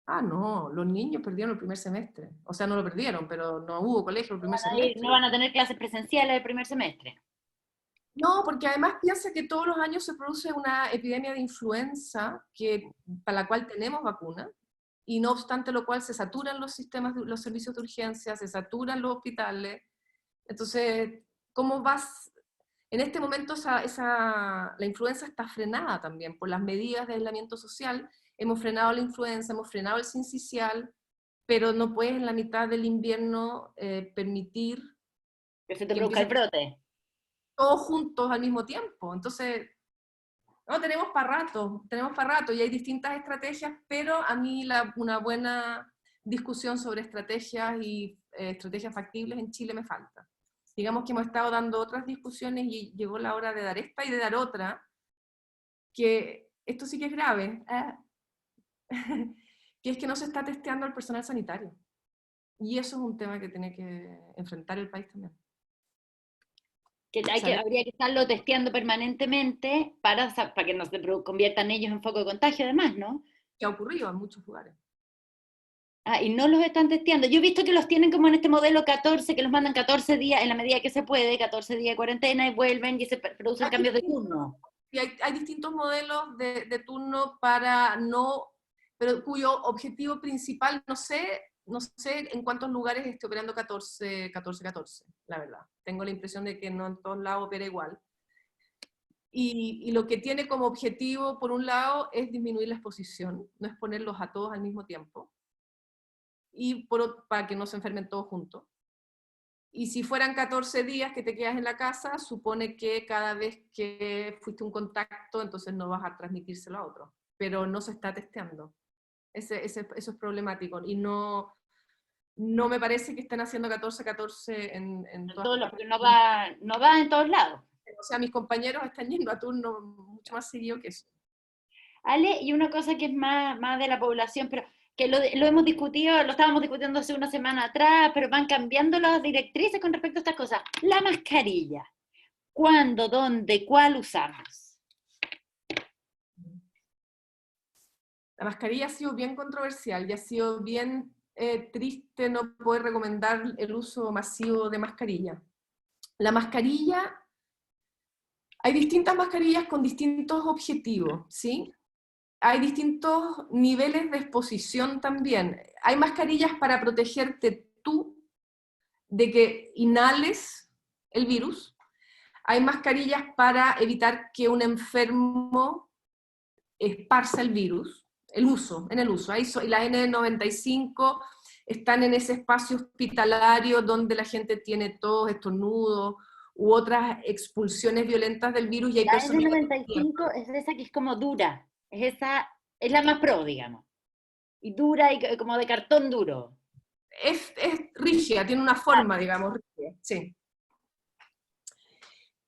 Ah, no, los niños perdieron el primer semestre. O sea, no lo perdieron, pero no hubo colegio el primer semestre. No van a tener clases presenciales el primer semestre. No, porque además piensa que todos los años se produce una epidemia de influenza para la cual tenemos vacuna, y no obstante lo cual se saturan los sistemas, los servicios de urgencia, se saturan los hospitales. Entonces, ¿cómo vas? En este momento la influenza está frenada también por las medidas de aislamiento social. Hemos frenado la influenza, hemos frenado el sincicial, pero no puedes en la mitad del invierno permitir Que se te produzca el brote. todos juntos al mismo tiempo. Entonces, no, tenemos para rato, y hay distintas estrategias, pero a mí una buena discusión sobre estrategias y estrategias factibles en Chile me falta. Digamos que hemos estado dando otras discusiones y llegó la hora de dar esta y de dar otra, que esto sí que es grave, que es que no se está testeando al personal sanitario. Y eso es un tema que tiene que enfrentar el país también. Habría que estarlo testeando permanentemente para que no se conviertan ellos en foco de contagio, además, ¿no? Que ha ocurrido en muchos lugares. Ah, y no los están testeando. Yo he visto que los tienen como en este modelo 14, que los mandan 14 días, en la medida que se puede, 14 días de cuarentena, y vuelven y se producen cambios de turno. Y hay distintos modelos de turno para pero cuyo objetivo principal, no sé en cuántos lugares esté operando 14-14, la verdad. Tengo la impresión de que no en todos lados opera igual. Y lo que tiene como objetivo, por un lado, es disminuir la exposición, no exponerlos a todos al mismo tiempo, y para que no se enfermen todos juntos. Y si fueran 14 días que te quedas en la casa, supone que cada vez que fuiste un contacto, entonces no vas a transmitírselo a otro. Pero no se está testeando. Eso es problemático. Y no me parece que estén haciendo 14-14 en todas partes. Porque no va en todos lados. O sea, mis compañeros están yendo a turno mucho más seguido que eso. Ale, y una cosa que es más de la población, pero que lo hemos discutido, lo estábamos discutiendo hace una semana atrás, pero van cambiando las directrices con respecto a estas cosas. La mascarilla. ¿Cuándo, dónde, cuál usamos? La mascarilla ha sido bien controversial y ha sido bien triste no poder recomendar el uso masivo de mascarilla. La mascarilla, hay distintas mascarillas con distintos objetivos, ¿sí? Hay distintos niveles de exposición también. Hay mascarillas para protegerte tú de que inhales el virus. Hay mascarillas para evitar que un enfermo esparza el virus. En el uso. Y las N95 están en ese espacio hospitalario donde la gente tiene tos, estornudos u otras expulsiones violentas del virus. Y hay la personas N95 es esa que es como dura. Es la más pro, digamos. Y dura y como de cartón duro. Es rígida, tiene una forma, digamos, rígida, sí.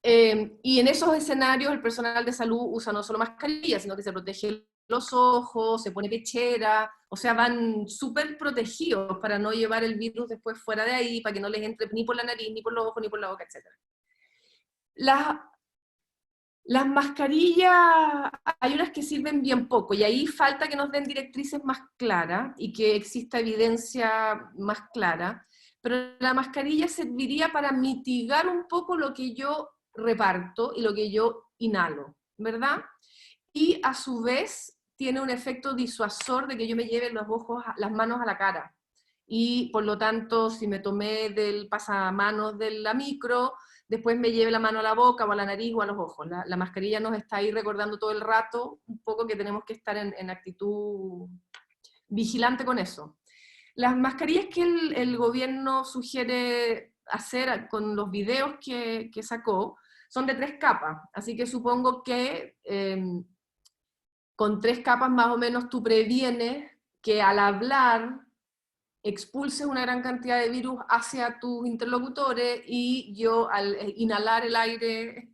Y en esos escenarios el personal de salud usa no solo mascarilla, sino que se protege los ojos, se pone pechera, o sea, van súper protegidos para no llevar el virus después fuera de ahí, para que no les entre ni por la nariz, ni por los ojos, ni por la boca, etc. Las mascarillas, hay unas que sirven bien poco, y ahí falta que nos den directrices más claras, y que exista evidencia más clara, pero la mascarilla serviría para mitigar un poco lo que yo reparto y lo que yo inhalo, ¿verdad? Y a su vez tiene un efecto disuasor de que yo me lleve las manos a la cara. Y por lo tanto, si me tomé del pasamanos de la micro, después me lleve la mano a la boca o a la nariz o a los ojos. La mascarilla nos está ahí recordando todo el rato un poco que tenemos que estar en actitud vigilante con eso. Las mascarillas que el gobierno sugiere hacer con los videos que sacó son de 3 capas, así que supongo que con 3 capas más o menos tú previenes que al hablar expulses una gran cantidad de virus hacia tus interlocutores, y yo al inhalar el aire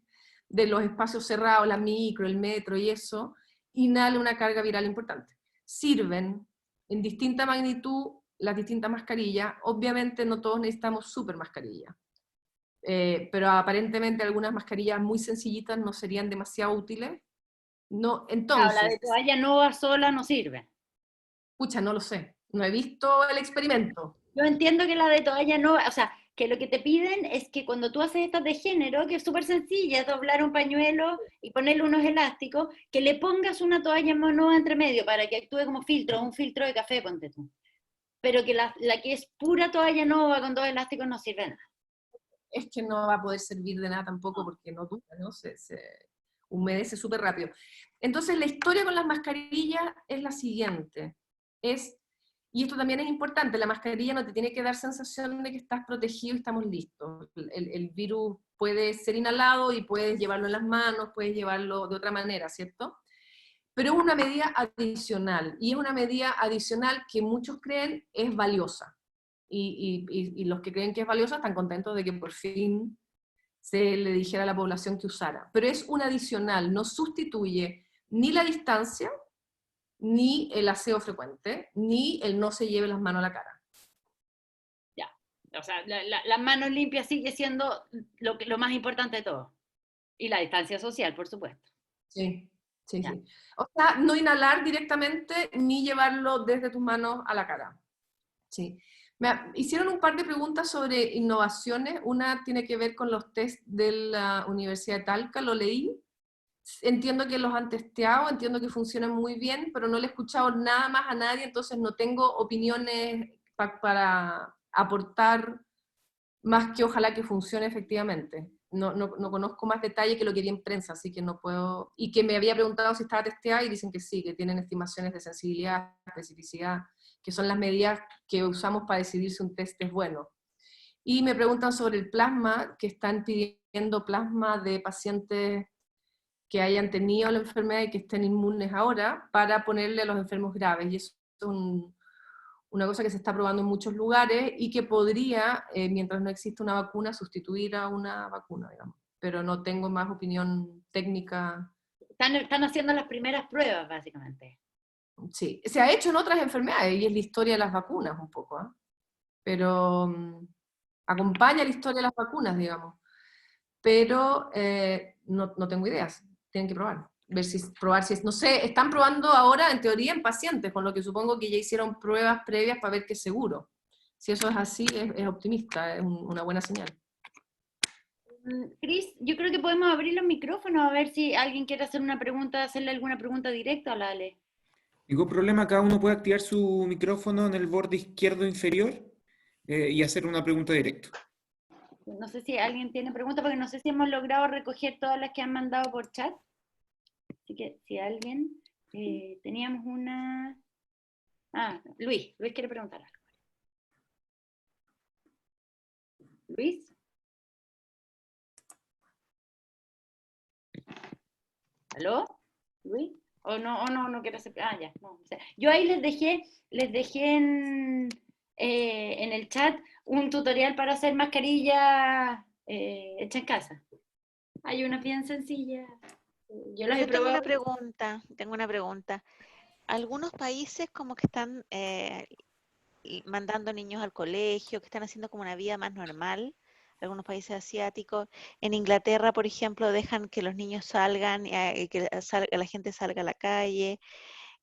de los espacios cerrados, la micro, el metro y eso, inhalo una carga viral importante. Sirven en distinta magnitud las distintas mascarillas. Obviamente no todos necesitamos super mascarillas, pero aparentemente algunas mascarillas muy sencillitas no serían demasiado útiles. No, entonces, Claro, la de toalla nova sola no sirve. pucha, no lo sé, no he visto el experimento. Yo entiendo que la de toalla nova, o sea, que lo que te piden es que cuando tú haces estas de género, que es súper sencilla, doblar un pañuelo y ponerle unos elásticos, que le pongas una toalla nova entre medio para que actúe como filtro, un filtro de café, ponte tú. Pero que la que es pura toalla nova con 2 elásticos no sirve de nada. Es que no va a poder servir de nada tampoco porque no dura, ¿no? Se humedece súper rápido. Entonces la historia con las mascarillas es la siguiente, es Y esto también es importante, la mascarilla no te tiene que dar sensación de que estás protegido y estamos listos. El virus puede ser inhalado y puedes llevarlo en las manos, puedes llevarlo de otra manera, ¿cierto? Pero es una medida adicional, y es una medida adicional que muchos creen es valiosa. Y los que creen que es valiosa están contentos de que por fin se le dijera a la población que usara. Pero es un adicional, no sustituye ni la distancia, ni el aseo frecuente, ni el no se lleve las manos a la cara. Ya, o sea, las manos limpias sigue siendo lo más importante de todo. Y la distancia social, por supuesto. Sí, sí, Ya. sí. O sea, no inhalar directamente, ni llevarlo desde tus manos a la cara. Sí. Hicieron un par de preguntas sobre innovaciones. Una tiene que ver con los test de la Universidad de Talca, lo leí. Entiendo que los han testeado, entiendo que funcionan muy bien, pero no le he escuchado nada más a nadie, entonces no tengo opiniones para aportar más que ojalá que funcione efectivamente. No conozco más detalle que lo que vi en prensa, así que no puedo... Y que me había preguntado si estaba testeada y dicen que sí, que tienen estimaciones de sensibilidad, especificidad, que son las medidas que usamos para decidir si un test es bueno. Y me preguntan sobre el plasma, que están pidiendo plasma de pacientes que hayan tenido la enfermedad y que estén inmunes ahora, para ponerle a los enfermos graves. Y eso es una cosa que se está probando en muchos lugares y que podría, mientras no exista una vacuna, sustituir a una vacuna, digamos. Pero no tengo más opinión técnica. Están haciendo las primeras pruebas, básicamente. Sí, se ha hecho en otras enfermedades y es la historia de las vacunas un poco, ¿eh? Pero acompaña la historia de las vacunas, digamos. Pero no tengo ideas, tienen que probar. Probar si es, no sé, están probando ahora en teoría en pacientes, con lo que supongo que ya hicieron pruebas previas para ver que es seguro. Si eso es así, es optimista, es una buena señal. Cris, yo creo que podemos abrir los micrófonos a ver si alguien quiere hacer una pregunta, hacerle alguna pregunta directa a la Ale. Ningún problema, cada uno puede activar su micrófono en el borde izquierdo inferior y hacer una pregunta directa. No sé si alguien tiene preguntas, porque no sé si hemos logrado recoger todas las que han mandado por chat. Así que si alguien, teníamos una... Ah, Luis quiere preguntar algo. Luis. ¿Aló? ¿Luis? O no quiero hacer... Ah, ya. No, o sea, yo ahí les dejé en el chat un tutorial para hacer mascarilla hecha en casa. Hay una bien sencilla. Yo las he probado. Tengo una pregunta. Algunos países como que están mandando niños al colegio, que están haciendo como una vida más normal, algunos países asiáticos. En Inglaterra, por ejemplo, dejan que los niños salgan y que la gente salga a la calle.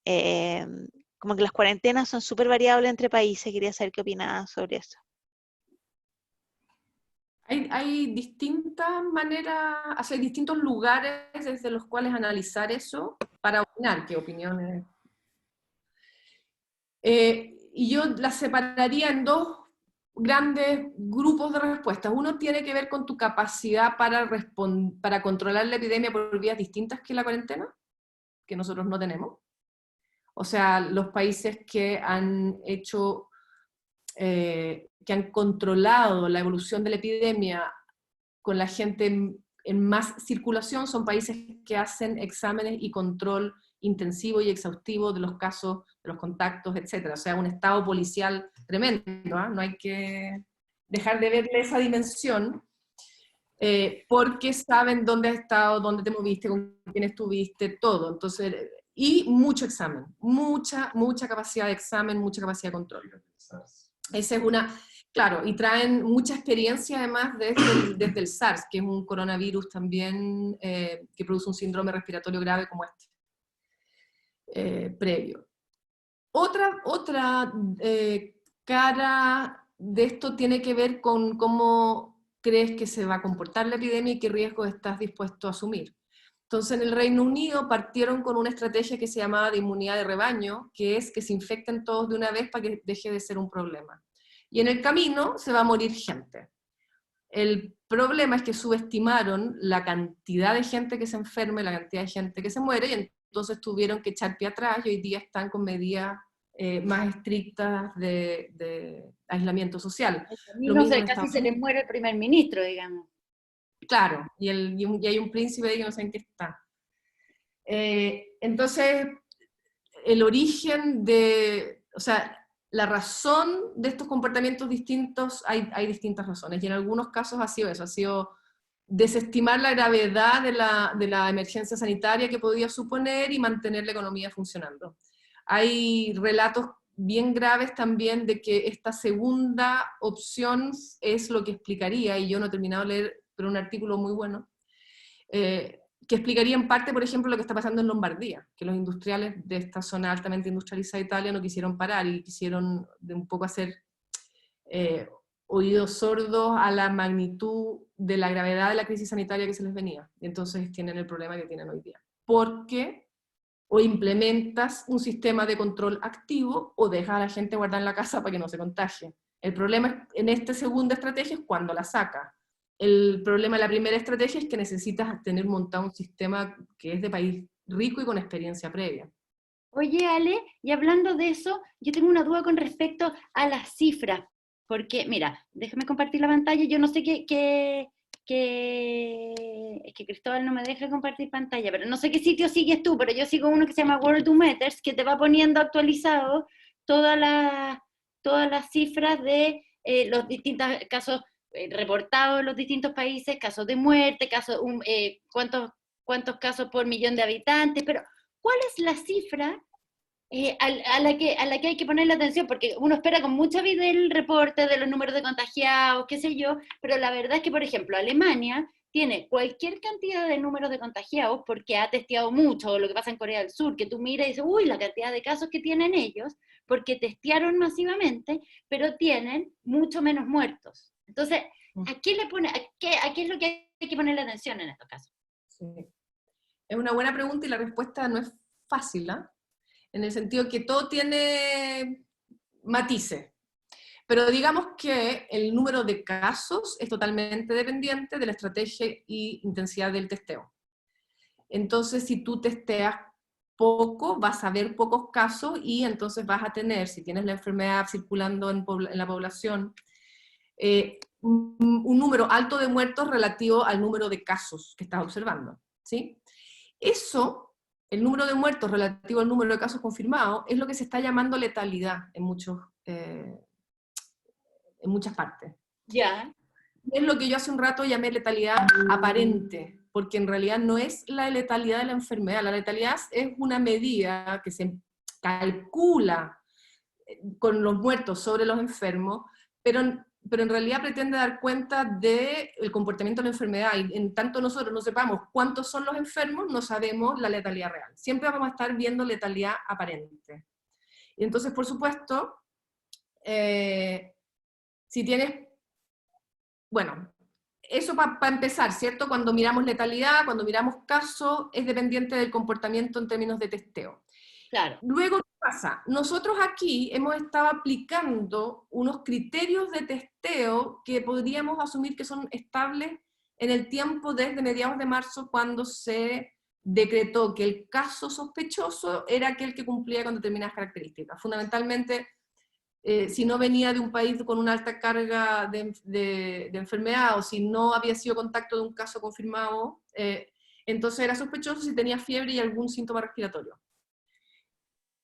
Como que las cuarentenas son súper variables entre países. Quería saber qué opinabas sobre eso. Hay distintas maneras, hay distintos lugares desde los cuales analizar eso para opinar, qué opiniones. Y yo las separaría en dos grandes grupos de respuestas. Uno tiene que ver con tu capacidad para controlar la epidemia por vías distintas que la cuarentena, que nosotros no tenemos. O sea, los países que han hecho... que han controlado la evolución de la epidemia con la gente en más circulación son países que hacen exámenes y control intensivo y exhaustivo de los casos, de los contactos, etc. O sea, un estado policial tremendo, ¿eh? No hay que dejar de verle esa dimensión, porque saben dónde has estado, dónde te moviste, con quién estuviste, todo. Entonces, y mucho examen, mucha capacidad de examen, mucha capacidad de control. Esa es una, claro, y traen mucha experiencia además desde el SARS, que es un coronavirus también que produce un síndrome respiratorio grave como este, previo. Otra cara de esto tiene que ver con cómo crees que se va a comportar la epidemia y qué riesgos estás dispuesto a asumir. Entonces, en el Reino Unido partieron con una estrategia que se llamaba de inmunidad de rebaño, que es que se infecten todos de una vez para que deje de ser un problema. Y en el camino se va a morir gente. El problema es que subestimaron la cantidad de gente que se enferme, la cantidad de gente que se muere, y entonces tuvieron que echar pie atrás, y hoy día están con medidas más estrictas de aislamiento social. Lo mismo no sé, en casi Estados se les Unidos. muere el primer ministro, digamos. Claro, y hay un príncipe ahí que no sé en qué está. Entonces, el origen o sea, la razón de estos comportamientos distintos, hay distintas razones, y en algunos casos ha sido eso, ha sido desestimar la gravedad de la emergencia sanitaria que podía suponer y mantener la economía funcionando. Hay relatos bien graves también de que esta segunda opción es lo que explicaría, y yo no he terminado de leer, pero un artículo muy bueno, que explicaría en parte, por ejemplo, lo que está pasando en Lombardía, que los industriales de esta zona altamente industrializada de Italia no quisieron parar y quisieron de un poco hacer oídos sordos a la magnitud de la gravedad de la crisis sanitaria que se les venía. Y entonces tienen el problema que tienen hoy día. Porque o implementas un sistema de control activo o dejas a la gente guardar en la casa para que no se contagie. El problema en esta segunda estrategia es cuando la sacas. El problema de la primera estrategia es que necesitas tener montado un sistema que es de país rico y con experiencia previa. Oye, Ale, y hablando de eso, yo tengo una duda con respecto a las cifras, porque, mira, déjame compartir la pantalla, yo no sé es que Cristóbal no me deja compartir pantalla, pero no sé qué sitio sigues tú, pero yo sigo uno que se llama World Meters, que te va poniendo actualizado todas las cifras de los distintos casos reportados en los distintos países, casos de muerte, cuántos casos por millón de habitantes, pero ¿cuál es la cifra a la que hay que ponerle atención? Porque uno espera con mucha vida el reporte de los números de contagiados, qué sé yo, pero la verdad es que, por ejemplo, Alemania tiene cualquier cantidad de números de contagiados porque ha testeado mucho, o lo que pasa en Corea del Sur, que tú miras y dices, uy, la cantidad de casos que tienen ellos, porque testearon masivamente, pero tienen mucho menos muertos. Entonces, ¿a qué es lo que hay que ponerle atención en estos casos? Sí. Es una buena pregunta y la respuesta no es fácil, ¿eh? En el sentido que todo tiene matices. Pero digamos que el número de casos es totalmente dependiente de la estrategia y intensidad del testeo. Entonces, si tú testeas poco, vas a ver pocos casos y entonces vas a tener, si tienes la enfermedad circulando en la población, un número alto de muertos relativo al número de casos que estás observando, ¿sí? Eso, el número de muertos relativo al número de casos confirmados, es lo que se está llamando letalidad en muchas partes. Ya. Es lo que yo hace un rato llamé letalidad aparente, porque en realidad no es la letalidad de la enfermedad. La letalidad es una medida que se calcula con los muertos sobre los enfermos, pero en realidad pretende dar cuenta del comportamiento de la enfermedad, y en tanto nosotros no sepamos cuántos son los enfermos, no sabemos la letalidad real. Siempre vamos a estar viendo letalidad aparente. Y entonces, por supuesto, si tienes, bueno, eso para empezar, ¿cierto? Cuando miramos letalidad, cuando miramos casos, es dependiente del comportamiento en términos de testeo. Claro. Luego, ¿qué pasa? Nosotros aquí hemos estado aplicando unos criterios de testeo que podríamos asumir que son estables en el tiempo desde mediados de marzo, cuando se decretó que el caso sospechoso era aquel que cumplía con determinadas características. Fundamentalmente, si no venía de un país con una alta carga de enfermedad, o si no había sido contacto de un caso confirmado, entonces era sospechoso si tenía fiebre y algún síntoma respiratorio.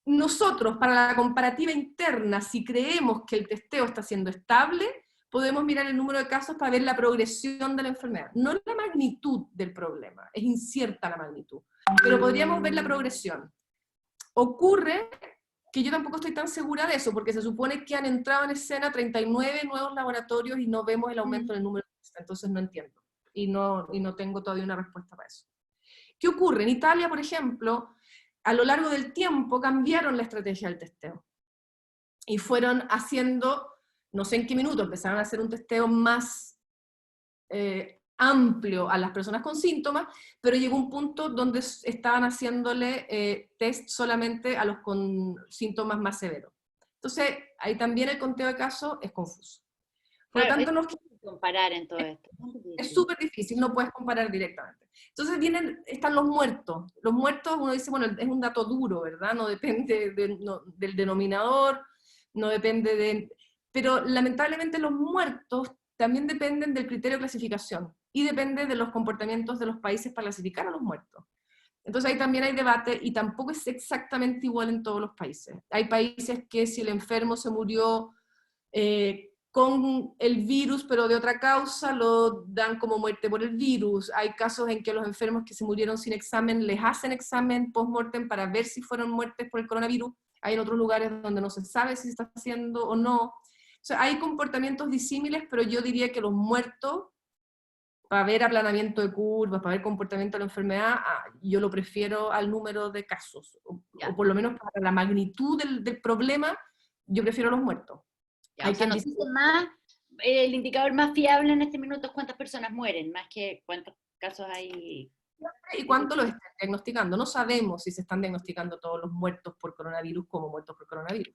Nosotros, para la comparativa interna, si creemos que el testeo está siendo estable, podemos mirar el número de casos para ver la progresión de la enfermedad. No la magnitud del problema, es incierta la magnitud, pero podríamos ver la progresión. Ocurre que yo tampoco estoy tan segura de eso, porque se supone que han entrado en escena 39 nuevos laboratorios y no vemos el aumento en el número de casos, entonces no entiendo, y no tengo todavía una respuesta para eso. ¿Qué ocurre? En Italia, por ejemplo, a lo largo del tiempo cambiaron la estrategia del testeo y fueron haciendo, no sé en qué minuto, empezaron a hacer un testeo más amplio a las personas con síntomas, pero llegó un punto donde estaban haciéndole test solamente a los con síntomas más severos. Entonces, ahí también el conteo de casos es confuso. Por lo tanto, es comparar en todo esto. es súper difícil, no puedes comparar directamente. Entonces están los muertos. Los muertos, uno dice, bueno, es un dato duro, ¿verdad? No depende del denominador, no depende de... Pero lamentablemente los muertos también dependen del criterio de clasificación y depende de los comportamientos de los países para clasificar a los muertos. Entonces ahí también hay debate y tampoco es exactamente igual en todos los países. Hay países que si el enfermo se murió con el virus, pero de otra causa, lo dan como muerte por el virus. Hay casos en que los enfermos que se murieron sin examen, les hacen examen post-mortem para ver si fueron muertes por el coronavirus. Hay en otros lugares donde no se sabe si se está haciendo o no. O sea, hay comportamientos disímiles, pero yo diría que los muertos, para ver aplanamiento de curvas, para ver comportamiento de la enfermedad, yo lo prefiero al número de casos. O por lo menos para la magnitud del problema, yo prefiero los muertos. Ya, o sea, nos dice más, el indicador más fiable en este minuto es cuántas personas mueren, más que cuántos casos hay. ¿Y cuánto lo están diagnosticando? No sabemos si se están diagnosticando todos los muertos por coronavirus como muertos por coronavirus,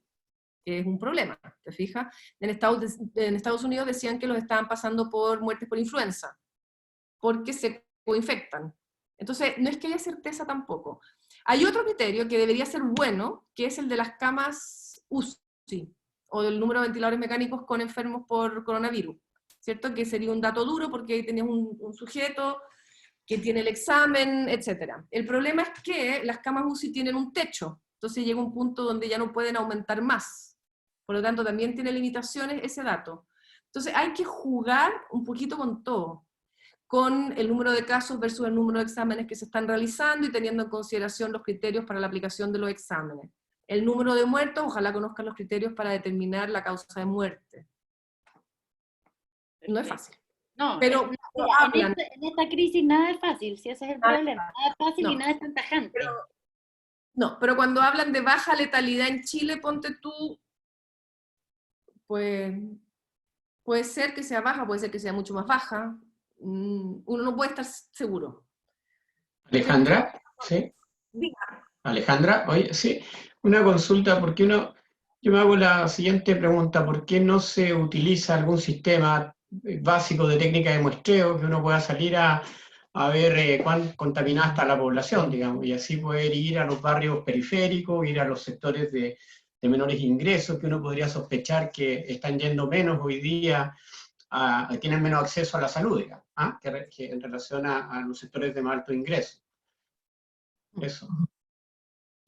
que es un problema, ¿te fijas? En Estados Unidos decían que los estaban pasando por muertes por influenza, porque se coinfectan. Entonces, no es que haya certeza tampoco. Hay otro criterio que debería ser bueno, que es el de las camas UCI, o del número de ventiladores mecánicos con enfermos por coronavirus, ¿cierto? Que sería un dato duro porque ahí tenías un sujeto que tiene el examen, etc. El problema es que las camas UCI tienen un techo, entonces llega un punto donde ya no pueden aumentar más. Por lo tanto, también tiene limitaciones ese dato. Entonces hay que jugar un poquito con todo, con el número de casos versus el número de exámenes que se están realizando y teniendo en consideración los criterios para la aplicación de los exámenes. El número de muertos, ojalá conozcan los criterios para determinar la causa de muerte. No es fácil. No, pero mira, en esta crisis nada es fácil, si ese es el problema. Nada es fácil y nada es tan tajante. Pero cuando hablan de baja letalidad en Chile, ponte tú, pues puede ser que sea baja, puede ser que sea mucho más baja. Uno no puede estar seguro. Alejandra, ¿sí? Alejandra, oye, sí, una consulta, porque yo me hago la siguiente pregunta: ¿por qué no se utiliza algún sistema básico de técnica de muestreo que uno pueda salir a ver cuán contaminada está la población, digamos, y así poder ir a los barrios periféricos, ir a los sectores de menores ingresos que uno podría sospechar que están yendo menos hoy día, tienen menos acceso a la salud, digamos, que en relación a los sectores de más alto ingreso? Eso.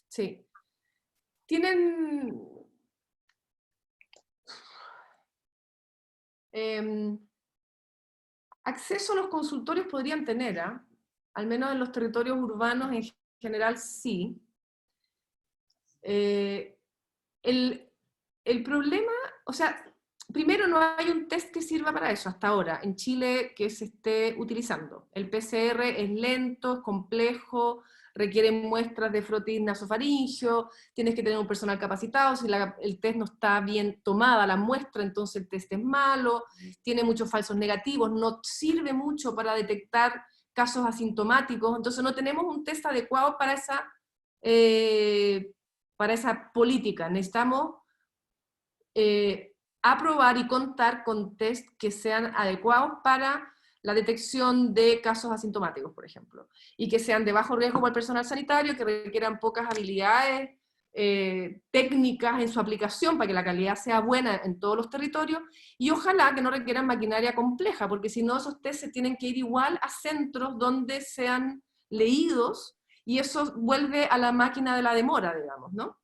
Sí. Tienen... acceso a los consultorios podrían tener, al menos en los territorios urbanos en general sí. El problema, o sea, primero no hay un test que sirva para eso hasta ahora, en Chile, que se esté utilizando. El PCR es lento, es complejo, requiere muestras de frotis nasofaringeo, tienes que tener un personal capacitado, si el test no está bien tomada la muestra, entonces el test es malo, tiene muchos falsos negativos, no sirve mucho para detectar casos asintomáticos, entonces no tenemos un test adecuado para esa política. Necesitamos aprobar y contar con test que sean adecuados para la detección de casos asintomáticos, por ejemplo, y que sean de bajo riesgo para el personal sanitario, que requieran pocas habilidades técnicas en su aplicación para que la calidad sea buena en todos los territorios, y ojalá que no requieran maquinaria compleja, porque si no esos test se tienen que ir igual a centros donde sean leídos, y eso vuelve a la máquina de la demora, digamos, ¿no?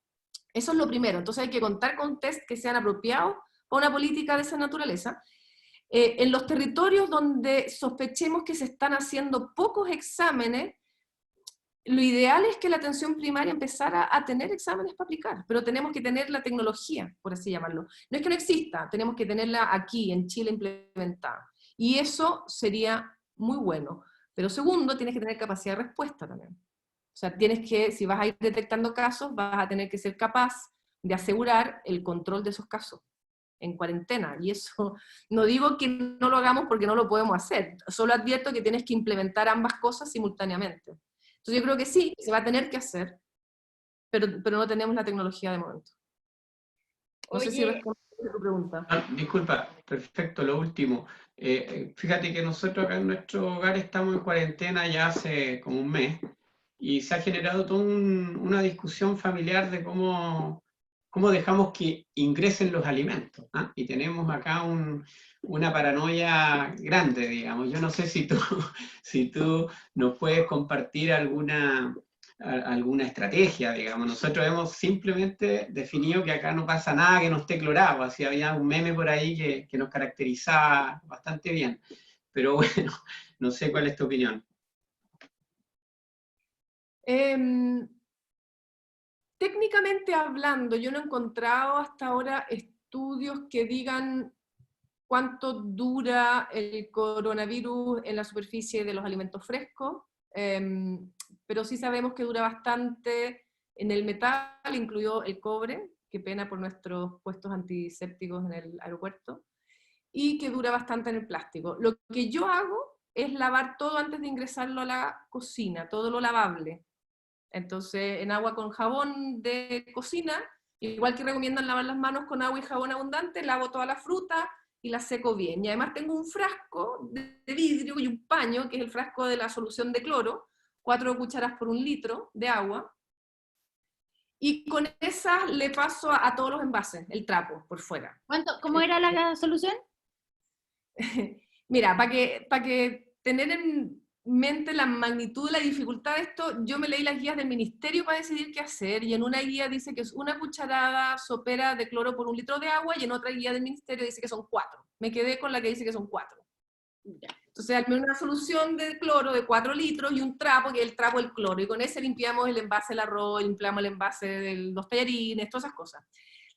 Eso es lo primero. Entonces hay que contar con test que sean apropiados para una política de esa naturaleza. En los territorios donde sospechemos que se están haciendo pocos exámenes, lo ideal es que la atención primaria empezara a tener exámenes para aplicar, pero tenemos que tener la tecnología, por así llamarlo. No es que no exista, tenemos que tenerla aquí, en Chile, implementada. Y eso sería muy bueno. Pero segundo, tienes que tener capacidad de respuesta también. O sea, tienes que, si vas a ir detectando casos, vas a tener que ser capaz de asegurar el control de esos casos en cuarentena, y eso, no digo que no lo hagamos porque no lo podemos hacer, solo advierto que tienes que implementar ambas cosas simultáneamente. Entonces yo creo que sí, se va a tener que hacer, pero no tenemos la tecnología de momento. No sé si respondo a tu pregunta. Disculpa, perfecto, lo último. Fíjate que nosotros acá en nuestro hogar estamos en cuarentena ya hace como un mes y se ha generado toda una discusión familiar de cómo dejamos que ingresen los alimentos, ¿ah? Y tenemos acá una paranoia grande, digamos. Yo no sé si tú, si tú nos puedes compartir alguna estrategia, digamos. Nosotros hemos simplemente definido que acá no pasa nada que no esté clorado, así había un meme por ahí que nos caracterizaba bastante bien. Pero bueno, no sé cuál es tu opinión. Técnicamente hablando, yo no he encontrado hasta ahora estudios que digan cuánto dura el coronavirus en la superficie de los alimentos frescos, pero sí sabemos que dura bastante en el metal, incluido el cobre, qué pena por nuestros puestos antisépticos en el aeropuerto, y que dura bastante en el plástico. Lo que yo hago es lavar todo antes de ingresarlo a la cocina, todo lo lavable. Entonces, en agua con jabón de cocina, igual que recomiendan lavar las manos con agua y jabón abundante, lavo toda la fruta y la seco bien. Y además tengo un frasco de vidrio y un paño, que es el frasco de la solución de cloro, 4 cucharas por 1 litro de agua, y con esas le paso a todos los envases, el trapo por fuera. ¿Cómo era la solución? Mira, para que tener en mente la magnitud, la dificultad de esto, yo me leí las guías del ministerio para decidir qué hacer, y en una guía dice que es 1 cucharada sopera de cloro por 1 litro de agua, y en otra guía del ministerio dice que son 4. Me quedé con la que dice que son 4. Entonces, armé una solución de cloro de 4 litros y un trapo, que es el trapo del cloro, y con ese limpiamos el envase del arroz, limpiamos el envase de los tallarines, todas esas cosas.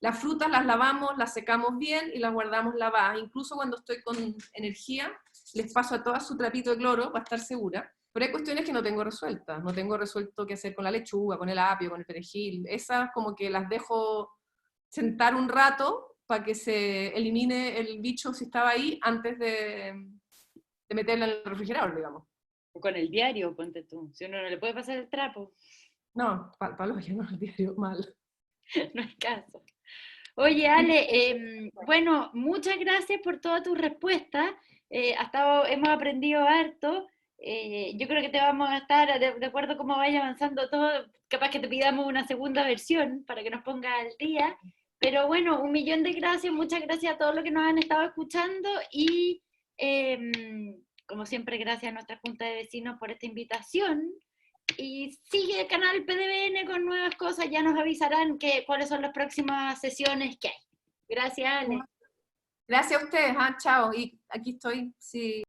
Las frutas las lavamos, las secamos bien y las guardamos lavadas. Incluso cuando estoy con energía, les paso a todas su trapito de cloro para estar segura. Pero hay cuestiones que no tengo resueltas. No tengo resuelto qué hacer con la lechuga, con el apio, con el perejil. Esas como que las dejo sentar un rato para que se elimine el bicho si estaba ahí antes de meterla en el refrigerador, digamos. O con el diario, ponte tú. Si uno no le puede pasar el trapo. No, palo ya no el diario, mal. No hay caso. Oye, Ale, bueno, muchas gracias por todas tus respuestas. Hemos aprendido harto. Yo creo que te vamos a estar, de acuerdo cómo vaya avanzando todo, capaz que te pidamos una segunda versión para que nos ponga al día. Pero bueno, 1.000.000 de gracias, muchas gracias a todos los que nos han estado escuchando y como siempre, gracias a nuestra Junta de Vecinos por esta invitación. Y sigue el canal PDVN con nuevas cosas, ya nos avisarán cuáles son las próximas sesiones que hay. Gracias, Ale. Gracias a ustedes, chao. Y aquí estoy, sí.